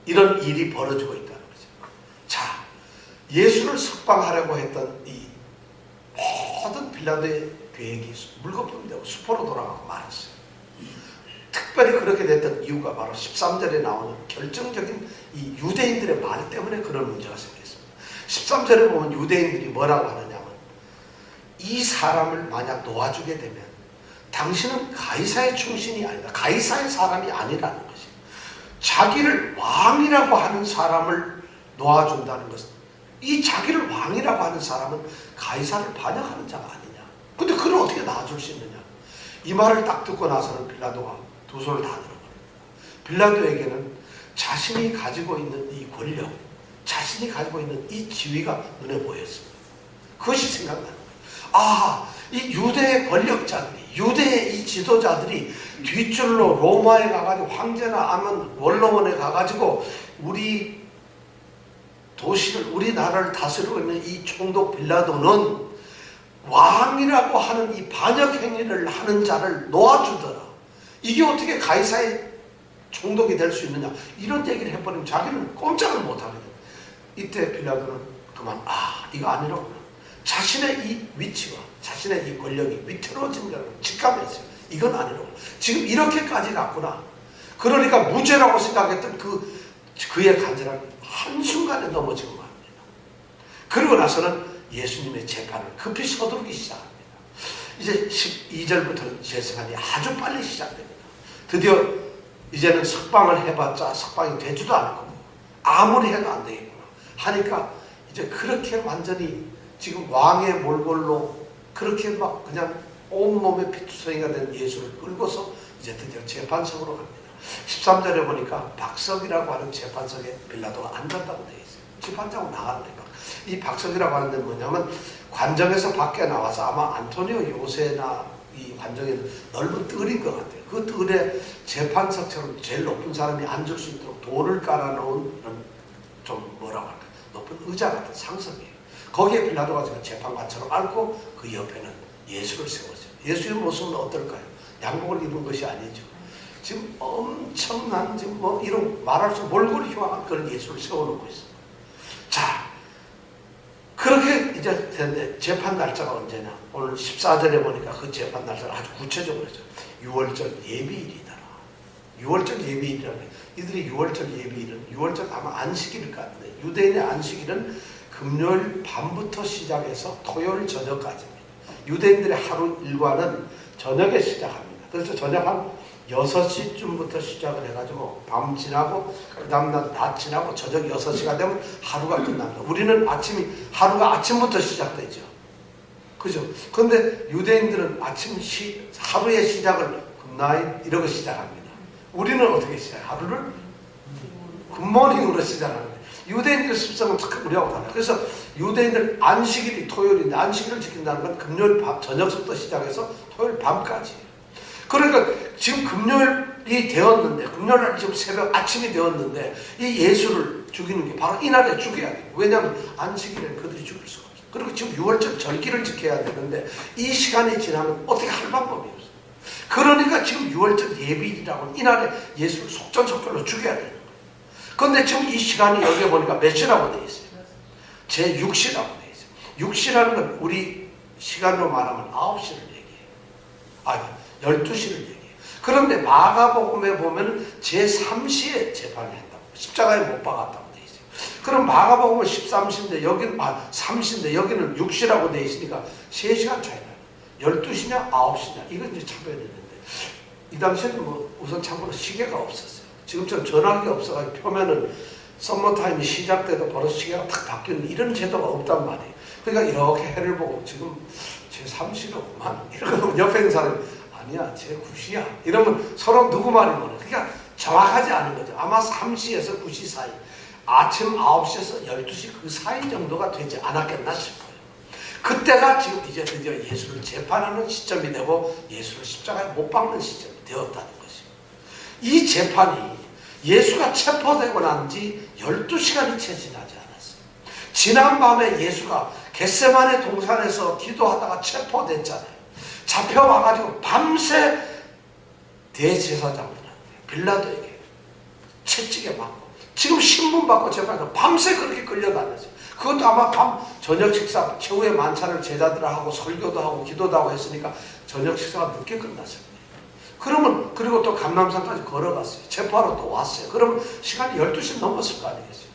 이런 일이 벌어지고 있다는 거죠. 자, 예수를 석방하려고 했던 이 모든 빌라도의 계획이 물거품되고 수포로 돌아가고 말았어요. 특별히 그렇게 됐던 이유가 바로 13절에 나오는 결정적인 이 유대인들의 말 때문에 그런 문제가 생겼습니다. 13절에 보면 유대인들이 뭐라고 하느냐면 이 사람을 만약 놓아주게 되면 당신은 가이사의 충신이 아니다. 가이사의 사람이 아니라는 것이에요. 자기를 왕이라고 하는 사람을 놓아준다는 것은 이 자기를 왕이라고 하는 사람은 가이사를 반역하는 자가 아니냐. 근데 그를 어떻게 놔줄 수 있느냐. 이 말을 딱 듣고 나서는 빌라도가 두 손을 다 들어버립니다. 빌라도에게는 자신이 가지고 있는 이 권력, 자신이 가지고 있는 이 지위가 눈에 보였습니다. 그것이 생각나는 거예요. 아, 이 유대의 권력자들이, 유대의 이 지도자들이 뒷줄로 로마에 가가지고 황제나 아면 원로원에 가가지고 우리 도시를, 우리나라를 다스리고 있는 이 총독 빌라도는 왕이라고 하는 이 반역 행위를 하는 자를 놓아주더라. 이게 어떻게 가이사의 총독이 될 수 있느냐. 이런 얘기를 해버리면 자기는 꼼짝을 못하거든. 이때 빌라도는 그만, 이거 아니라고. 자신의 이 위치와 자신의 이 권력이 위태로워진 걸 직감했어요. 이건 아니라고. 지금 이렇게까지 갔구나. 그러니까 무죄라고 생각했던 그의 간절함이 한순간에 넘어지고 맙니다. 그러고 나서는 예수님의 재판을 급히 서두르기 시작합니다. 이제 12절부터는 재판이 아주 빨리 시작됩니다. 드디어 이제는 석방을 해봤자 석방이 되지도 않을 거고 아무리 해도 안 되겠구나 하니까 이제 그렇게 완전히 지금 왕의 몰골로 그렇게 막 그냥 온몸에 피투성이가 된 예수를 끌고서 이제 드디어 재판석으로 갑니다. 13절에 보니까 박석이라고 하는 재판석에 빌라도가 앉았다고 되어 있어요. 재판장으로 나가는데 이 박석이라고 하는 데는 뭐냐면 관정에서 밖에 나와서 아마 안토니오 요새나 이 관정에는 넓은 뜰인 것 같아요. 그 뜰에 재판석처럼 제일 높은 사람이 앉을 수 있도록 돌을 깔아놓은 좀 뭐라고 할까 높은 의자 같은 상석이에요. 거기에 빌라도가 지금 재판관처럼 앉고 그 옆에는 예수를 세웠어요. 예수의 모습은 어떨까요? 양복을 입은 것이 아니죠. 지금 엄청난 지금 뭐 이런 말할 수 몰골이 흉악한 그런 예수를 세워놓고 있습니다. 자, 그렇게 이제 됐는데 재판 날짜가 언제냐? 오늘 14절에 보니까 그 재판 날짜를 아주 구체적으로 했죠. 6월절 예비일이더라. 6월절 예비일이라는 게 이들이 6월절 예비일은 6월절 아마 안식일일 것 같은데 유대인의 안식일은 금요일 밤부터 시작해서 토요일 저녁까지입니다. 유대인들의 하루 일과는 저녁에 시작합니다. 그래서 저녁 한 6시쯤부터 시작을 해가지고 밤 지나고 그 다음날 낮 지나고 저녁 6시가 되면 하루가 끝납니다. 우리는 하루가 아침부터 시작되죠. 그죠? 그런데 유대인들은 하루의 시작을 굿나잇 이러고 시작합니다. 우리는 어떻게 시작해요? 하루를 굿모닝으로 시작하는데 유대인들의 습성은 우리하고 달라요. 그래서 유대인들 안식일이 토요일인데 안식일을 지킨다는 건 금요일 밤 저녁부터 시작해서 토요일 밤까지. 그러니까 지금 금요일이 되었는데 금요일날 지금 새벽 아침이 되었는데 이 예수를 죽이는 게 바로 이날에 죽여야 돼요. 왜냐하면 안식일에는 그들이 죽일 수가 없어요. 그리고 지금 6월절 절기를 지켜야 되는데 이 시간이 지나면 어떻게 할 방법이 없어요. 그러니까 지금 6월절 예비일이라고 이날에 예수를 속전속결로 죽여야 되는 거예요. 그런데 지금 이 시간이 여기에 보니까 몇시라고 되어 있어요? 제6시라고 되어 있어요. 6시라는 건 우리 시간으로 말하면 9시를 얘기해요. 12시를 얘기해요. 그런데 마가복음에 보면 제3시에 재판을 했다고. 십자가에 못 박았다고 되어 있어요. 그럼 마가복음은 13시인데 여기는 3시인데 여기는 6시라고 되어 있으니까 3시간 차이 나요. 12시냐 9시냐 이건 이제 참고해야 되는데 이 당시에는 뭐 우선 참고로 시계가 없었어요. 지금처럼 전화기가 없어가지고 표면은 썸머타임이 시작돼도 바로 시계가 탁 바뀌는 이런 제도가 없단 말이에요. 그러니까 이렇게 해를 보고 지금 제3시로구만 이러면 옆에 있는 사람이 아니야 제9시야 이러면 서로 누구 말이 뭐냐. 그러니까 정확하지 않은 거죠. 아마 3시에서 9시 사이 아침 9시에서 12시 그 사이 정도가 되지 않았겠나 싶어요. 그때가 지금 이제 드디어 예수를 재판하는 시점이 되고 예수를 십자가에 못 박는 시점이 되었다는 것입니다. 이 재판이 예수가 체포되고 난 지 12시간이 채 지나지 않았어요. 지난밤에 예수가 겟세마네 동산에서 기도하다가 체포됐잖아요. 잡혀와가지고 밤새 대제사장들한테 빌라도에게 채찍에 맞고 지금 신문 받고 재판에서 밤새 그렇게 끌려다녔어요. 그것도 아마 밤 저녁 식사 최후의 만찬을 제자들하고 설교도 하고 기도도 하고 했으니까 저녁 식사가 늦게 끝났어요. 그러면 그리고 또 감람산까지 걸어갔어요. 체포하러 또 왔어요. 그러면 시간이 12시 넘었을 거 아니겠어요.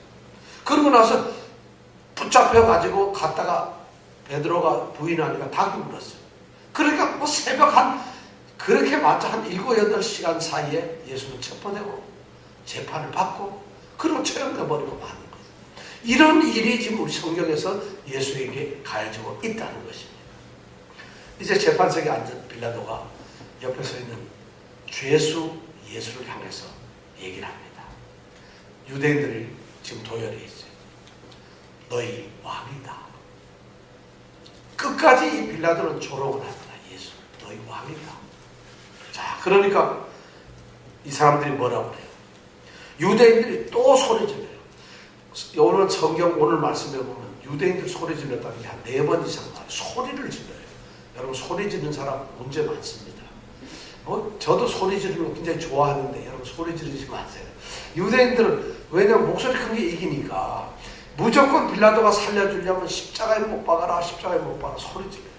그러고 나서 붙잡혀가지고 갔다가 베드로가 부인하니까 닭이 물었어요. 그러니까 뭐 새벽 그렇게 맞자 한 7, 8시간 사이에 예수는 체포되고 재판을 받고 그리고 처형돼버리고 마는 거예요. 이런 일이 지금 우리 성경에서 예수에게 가해지고 있다는 것입니다. 이제 재판석에 앉은 빌라도가 옆에 서 있는 죄수 예수를 향해서 얘기를 합니다. 유대인들이 지금 도열해 있어요. 너희 왕이다. 끝까지 이 빌라도는 조롱을 하더라. 예수, 너희 왕이다. 자, 그러니까 이 사람들이 뭐라고 그래요? 유대인들이 또 소리 질러요. 오늘 성경 오늘 말씀에 보면 유대인들 소리 질렀다는 게 한 4번 이상 나와요. 소리를 질러요. 여러분 소리 지르는 사람 문제 많습니다. 저도 소리 지르는 거 굉장히 좋아하는데 여러분 소리 지르지 마세요. 유대인들은 왜냐하면 목소리 큰 게 이기니까 무조건 빌라도가 살려주려면 십자가에 못 박아라, 십자가에 못 박아라 소리 지르요.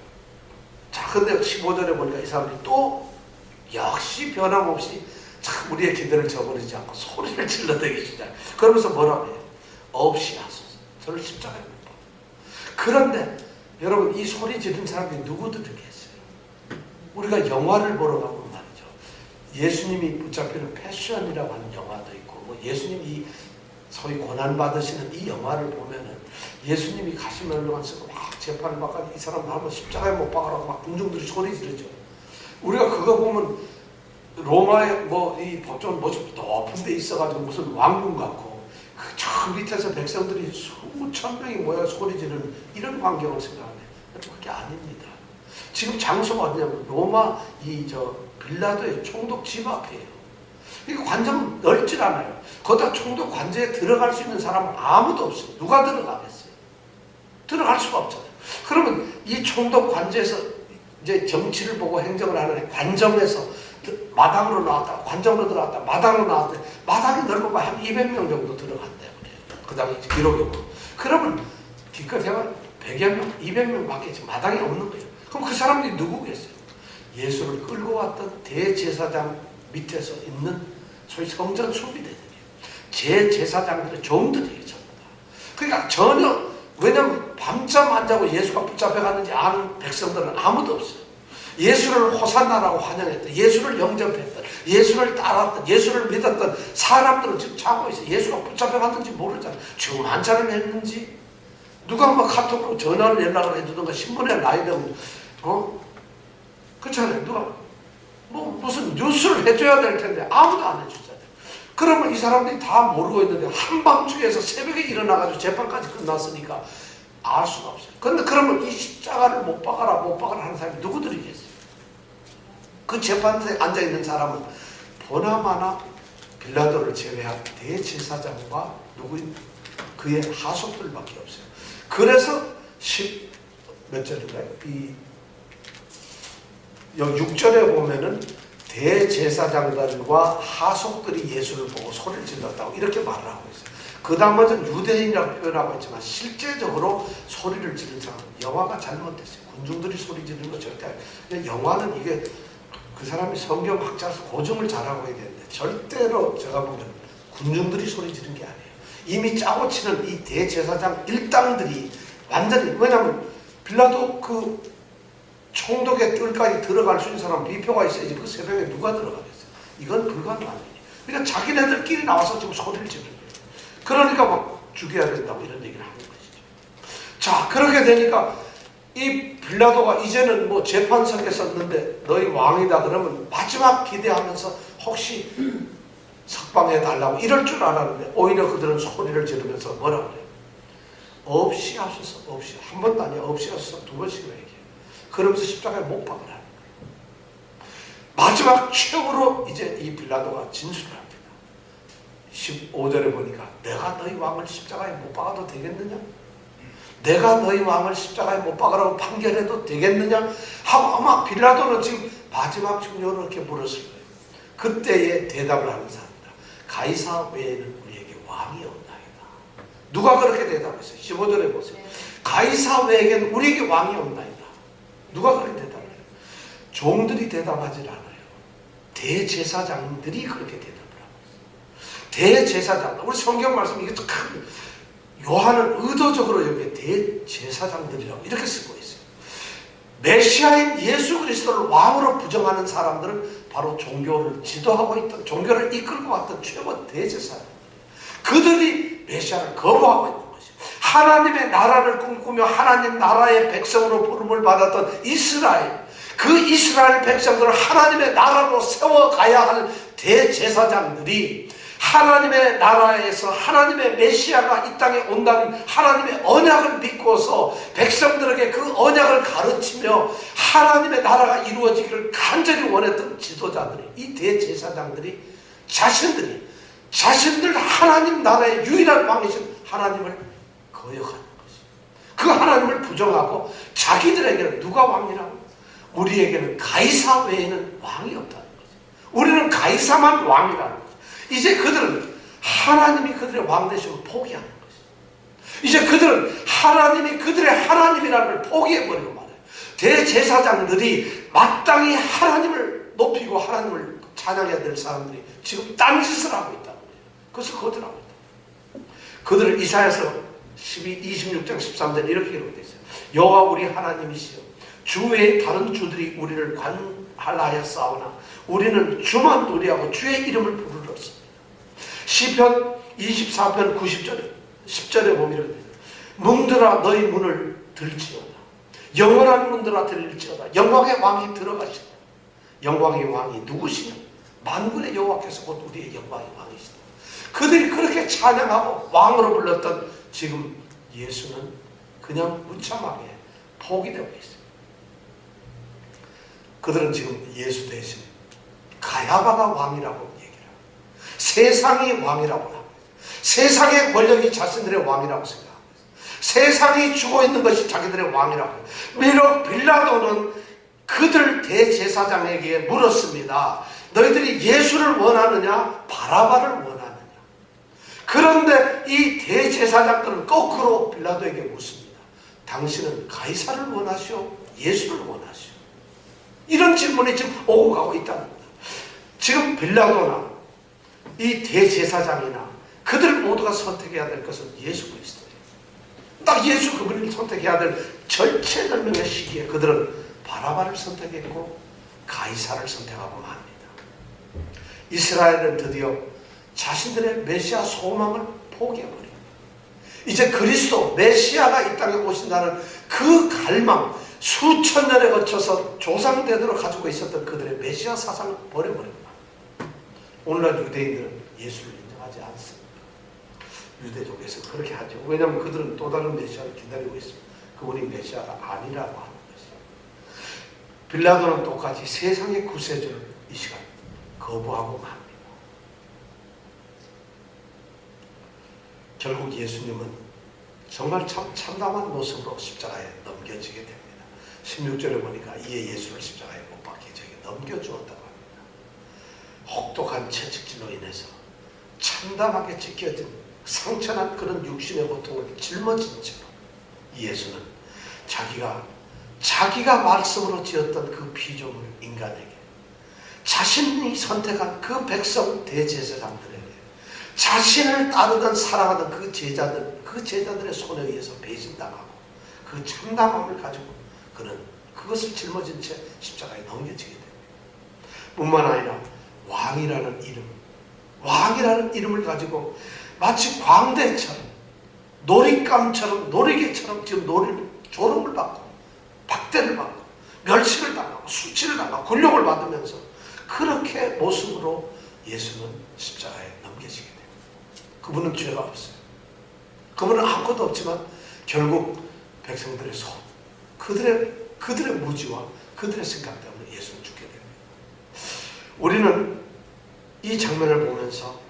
자, 근데 15절에 보니까 이 사람들이 또 역시 변함없이 참 우리의 기대를 저버리지 않고 소리를 질러대기 시작. 그러면서 뭐라고 해요? 없이 하소서. 저를 십자가에 못 박아. 그런데 여러분 이 소리 지른 사람들이 누구들이겠어요? 우리가 영화를 보러 가면 말이죠. 예수님이 붙잡히는 패션이라고 하는 영화도 있고 뭐 예수님이 소위 고난받으시는 이 영화를 보면은 예수님이 가시면로만 쓰고 막 재판을 받고 이 사람 한번 십자가에 못 박아라고 막 군중들이 소리 지르죠. 우리가 그거 보면 로마의 이 법정 모습 높은 데 있어가지고 무슨 왕궁 같고 그 저 밑에서 백성들이 수천 명이 모여 소리 지르는 이런 광경을 생각하네요. 그게 아닙니다. 지금 장소가 어디냐면 로마 빌라도의 총독 집 앞이에요. 이 관정은 넓질 않아요. 거기다 총독 관제에 들어갈 수 있는 사람은 아무도 없어요. 누가 들어가겠어요? 들어갈 수가 없잖아요. 그러면 이 총독 관제에서 이제 정치를 보고 행정을 하는 관정에서 마당으로 나왔다, 관정으로 들어갔다, 마당으로 나왔다. 마당이 넓어봐야 한 200명 정도 들어간대요. 그 당시 기록에 보면. 그러면 기껏해야 100여 명, 200명 밖에 지금 마당이 없는 거예요. 그럼 그 사람들이 누구겠어요? 예수를 끌고 왔던 대제사장 밑에서 있는 소위 성전 숭배대들이에요. 제사장들의 종들이에요. 전부 다. 그러니까 전혀 왜냐하면 밤잠 안 자고 예수가 붙잡혀갔는지 아는 백성들은 아무도 없어요. 예수를 호산나라고 환영했던, 예수를 영접했던, 예수를 따랐던, 예수를 믿었던 사람들은 지금 자고 있어요. 예수가 붙잡혀갔는지 모르잖아요. 중환자를 했는지 누가 뭐 카톡으로 전화를 연락을 해주던가 신문에 나이든 그렇잖아요. 누가 무슨 뉴스를 해줘야 될 텐데 아무도 안 해주잖아요. 그러면 이 사람들이 다 모르고 있는데 한밤중에서 새벽에 일어나가지고 재판까지 끝났으니까 알 수가 없어요. 그런데 그러면 이 십자가를 못 박아라 하는 사람이 누구들이겠어요? 그 재판대에 앉아있는 사람은 보나마나 빌라도를 제외한 대제사장과 그의 하속들밖에 없어요. 그래서 몇 절인가요? 여기 6절에 보면은 대제사장들과 하속들이 예수를 보고 소리를 질렀다고 이렇게 말을 하고 있어요. 그 다음은 유대인이라고 표현하고 있지만 실제적으로 소리를 지른 사람은 영화가 잘못됐어요. 군중들이 소리 지르는 거 절대 아니에요. 영화는 이게 그 사람이 성경학자로서 고증을 잘하고 해야 되는데 절대로 제가 보면 군중들이 소리 지른 게 아니에요. 이미 짜고 치는 이 대제사장 일당들이 완전히, 왜냐하면 빌라도 그 총독의 뜰까지 들어갈 수 있는 사람 비표가 있어야지 그 새벽에 누가 들어가겠어요. 이건 불가능합니다. 그러니까 자기네들끼리 나와서 지금 소리를 지르는 거예요. 그러니까 막 죽여야 된다고 이런 얘기를 하는 것이죠. 자, 그렇게 되니까 이 빌라도가 이제는 뭐 재판석에 섰는데 너희 왕이다 그러면 마지막 기대하면서 혹시 석방해 달라고 이럴 줄 알았는데 오히려 그들은 소리를 지르면서 뭐라 그래요? 없이 하소서, 없이. 한 번도 아니야. 없이 하소서 두 번씩이나 얘기해요. 그러면서 십자가에 못 박으라. 마지막 최후로 이제 이 빌라도가 진술을 합니다. 15절에 보니까 내가 너희 왕을 십자가에 못 박아도 되겠느냐? 내가 너희 왕을 십자가에 못 박으라고 판결해도 되겠느냐? 하고 아마 빌라도는 지금 마지막 중요로 이렇게 물었을 거예요. 그때에 대답을 하는 사람이다. 가이사 외에는 우리에게 왕이 없나이다. 누가 그렇게 대답했어요? 15절에 보세요. 가이사 외에는 우리에게 왕이 없나이다. 누가 그렇게 대답해요? 종들이 대답하지 않아요. 대제사장들이 그렇게 대답을 하고 있어요. 대제사장. 우리 성경 말씀 이게 참 요한은 의도적으로 여기 대제사장들이라고 이렇게 쓰고 있어요. 메시아인 예수 그리스도를 왕으로 부정하는 사람들은 바로 종교를 지도하고 있던, 종교를 이끌고 왔던 최고 대제사장. 그들이 메시아를 거부하고 있는 것이죠. 하나님의 나라를 꿈꾸며 하나님 나라의 백성으로 부름을 받았던 이스라엘, 그 이스라엘 백성들을 하나님의 나라로 세워가야 할 대제사장들이 하나님의 나라에서 하나님의 메시아가 이 땅에 온다는 하나님의 언약을 믿고서 백성들에게 그 언약을 가르치며 하나님의 나라가 이루어지기를 간절히 원했던 지도자들이, 이 대제사장들이 자신들 하나님 나라의 유일한 왕이신 하나님을 거역하는 것이죠. 그 하나님을 부정하고 자기들에게는 누가 왕이라고? 우리에게는 가이사 외에는 왕이 없다는 거죠. 우리는 가이사만 왕이라는 거죠. 이제 그들은 하나님이 그들의 왕 되심을 포기하는 것이죠. 이제 그들은 하나님이 그들의 하나님이라는 걸 포기해버리고 말해요. 대제사장들이 마땅히 하나님을 높이고 하나님을 찬양해야 될 사람들이 지금 딴짓을 하고 있다는 거예요. 그것을 거절하고 있다. 그들을 이사야서 26장 13절 이렇게 기록되어 있어요. 여호와 우리 하나님이시여 주 외에 다른 주들이 우리를 관할하여 싸우나 우리는 주만 노래하고 주의 이름을 부르렀습니다. 시편 24편 90절에 10절에 보면 이렇게 돼요. 문들아 너희 문을 들지어다. 영원한 문들아 들릴지어다. 영광의 왕이 들어가시다. 영광의 왕이 누구시냐? 만군의 여호와께서 곧 우리의 영광의 왕이시다. 그들이 그렇게 찬양하고 왕으로 불렀던 지금 예수는 그냥 무참하게 포기되고 있어요. 그들은 지금 예수 대신 가야바가 왕이라고 얘기를 합니다. 세상이 왕이라고 합니다. 세상의 권력이 자신들의 왕이라고 생각합니다. 세상이 주고 있는 것이 자기들의 왕이라고 합니다. 비록 빌라도는 그들 대제사장에게 물었습니다. 너희들이 예수를 원하느냐 바라바를 원하느냐. 그런데 이 대제사장들은 거꾸로 빌라도에게 묻습니다. 당신은 가이사를 원하시오 예수를 원하시오? 이런 질문이 지금 오고 가고 있다는 겁니다. 지금 빌라도나 이 대제사장이나 그들 모두가 선택해야 될 것은 예수 그리스도예요. 딱 예수 그분을 선택해야 될 절체절명의 시기에 그들은 바라바를 선택했고 가이사를 선택하고 맙니다. 이스라엘은 드디어 자신들의 메시아 소망을 포기해버립니다. 이제 그리스도 메시아가 이 땅에 오신다는 그 갈망, 수천 년에 거쳐서 조상대대로 가지고 있었던 그들의 메시아 사상을 버려버립니다. 오늘날 유대인들은 예수를 인정하지 않습니다. 유대족에서 그렇게 하죠. 왜냐하면 그들은 또 다른 메시아를 기다리고 있습니다. 그분이 메시아가 아니라고 하는 것이죠. 빌라도는 똑같이 세상의 구세주를 이 시간 거부하고 맙니다. 결국 예수님은 정말 참담한 모습으로 십자가에 넘겨지게 됩니다. 16절에 보니까 이에 예수를 십자가에 못 박혀 저에게 넘겨주었다고 합니다. 혹독한 채찍질로 인해서 참담하게 찢겨진 상처난 그런 육신의 고통을 짊어진 채로 예수는 자기가 말씀으로 지었던 그 피조물 인간에게 자신이 선택한 그 백성 대제사장들에게 자신을 따르던 사랑하던 그 제자들의 손에 의해서 배신당하고 그 참담함을 가지고 그는 그것을 짊어진 채 십자가에 넘겨지게 됩니다. 뿐만 아니라 왕이라는 이름을 가지고 마치 광대처럼 놀잇감처럼 놀이개처럼 지금 조롱을 받고 박대를 받고 멸시를 당하고 수치를 당하고 굴욕을 받으면서 그렇게 모습으로 예수는 십자가에 넘겨지게 됩니다. 그분은 죄가 없어요. 그분은 아무것도 없지만 결국 백성들의 손, 그들의 무지와 그들의 생각 때문에 예수는 죽게 됩니다. 우리는 이 장면을 보면서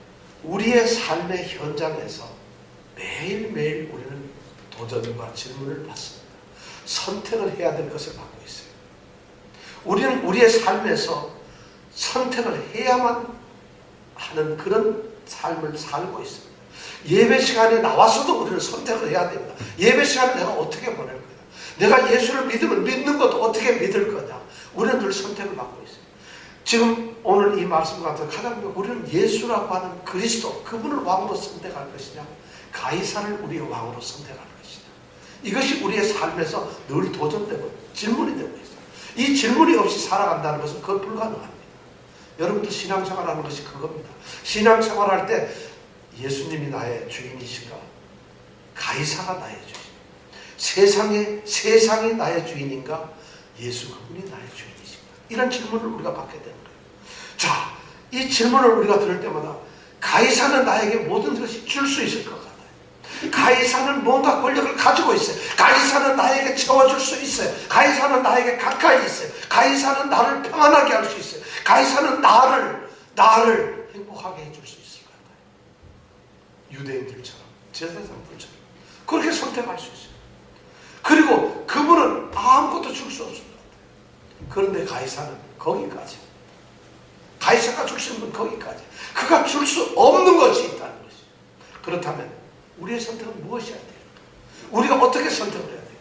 우리의 삶의 현장에서 매일매일 우리는 도전과 질문을 받습니다. 선택을 해야 될 것을 받고 있어요. 우리는 우리의 삶에서 선택을 해야만 하는 그런 삶을 살고 있습니다. 예배 시간에 나와서도 우리는 선택을 해야 됩니다. 예배 시간에 내가 어떻게 보낼 거냐, 내가 예수를 믿으면 믿는 것도 어떻게 믿을 거냐, 우리는 늘 선택을 받고 있어요. 지금 오늘 이 말씀 같은 가장 우리는 예수라고 하는 그리스도, 그분을 왕으로 선택할 것이냐, 가이사를 우리의 왕으로 선택할 것이냐, 이것이 우리의 삶에서 늘 도전되고 질문이 되고 있어요. 이 질문이 없이 살아간다는 것은 그건 불가능합니다. 여러분들 신앙생활하는 것이 그겁니다. 신앙생활할 때 예수님이 나의 주인이신가, 가이사가 나의 주인, 세상이 나의 주인인가, 예수 그분이 나의 주인이신가, 이런 질문을 우리가 받게 되는 거예요. 자, 이 질문을 우리가 들을 때마다 가이사는 나에게 모든 것이 줄 수 있을 것 같아요. 가이사는 뭔가 권력을 가지고 있어요. 가이사는 나에게 채워줄 수 있어요. 가이사는 나에게 가까이 있어요. 가이사는 나를 평안하게 할 수 있어요. 가이사는 나를 행복하게 해줄 수 있을 것 같아요. 유대인들처럼, 제사장들처럼 그렇게 선택할 수 있어요. 그리고 그분은 아무것도 줄 수 없을 것 같아요. 그런데 가이사는 거기까지, 가이사가 줄 수 있는 거기까지, 그가 줄 수 없는 것이 있다는 것이. 그렇다면 우리의 선택은 무엇이어야 돼요? 우리가 어떻게 선택을 해야 돼요?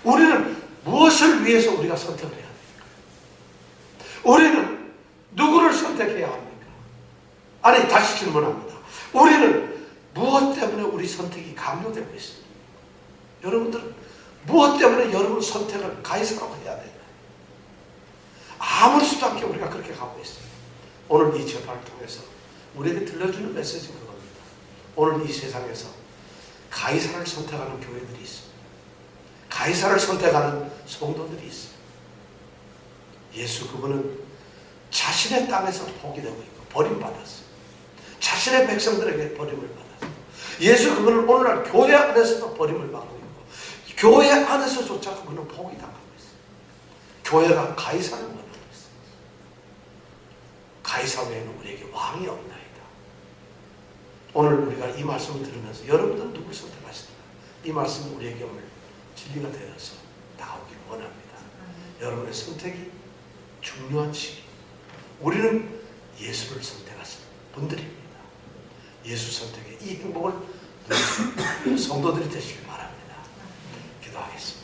우리는 무엇을 위해서 우리가 선택을 해야 됩니까? 우리는 누구를 선택해야 합니까? 아니, 다시 질문합니다. 우리는 무엇 때문에 우리 선택이 강요되고 있습니까? 여러분들은 무엇 때문에 여러분 선택을 가이사라고 해야 되나요? 아무렇지도 않게 우리가 그렇게 가고 있어요. 오늘 이 재판을 통해서 우리에게 들려주는 메시지는 그겁니다. 오늘 이 세상에서 가이사를 선택하는 교회들이 있습니다. 가이사를 선택하는 성도들이 있어요. 예수 그분은 자신의 땅에서 포기되고 있고 버림받았어요. 자신의 백성들에게 버림을 받았어요. 예수 그분은 오늘날 교회 안에서도 버림을 받고 있고, 교회 안에서조차 그분은 포기당하고 있어요. 교회가 가이사를 원하고 있어요. 가이사 외에는 우리에게 왕이 없나이다. 오늘 우리가 이 말씀을 들으면서 여러분들은 누굴 선택하십니까? 이 말씀이 우리에게 오늘 진리가 되어서 나오길 원합니다. 여러분의 선택이 중요한 시기. 우리는 예수를 선택하신 분들입니다. 예수 선택의 이 행복을 누리는 성도들이 되시길 바랍니다. 기도하겠습니다.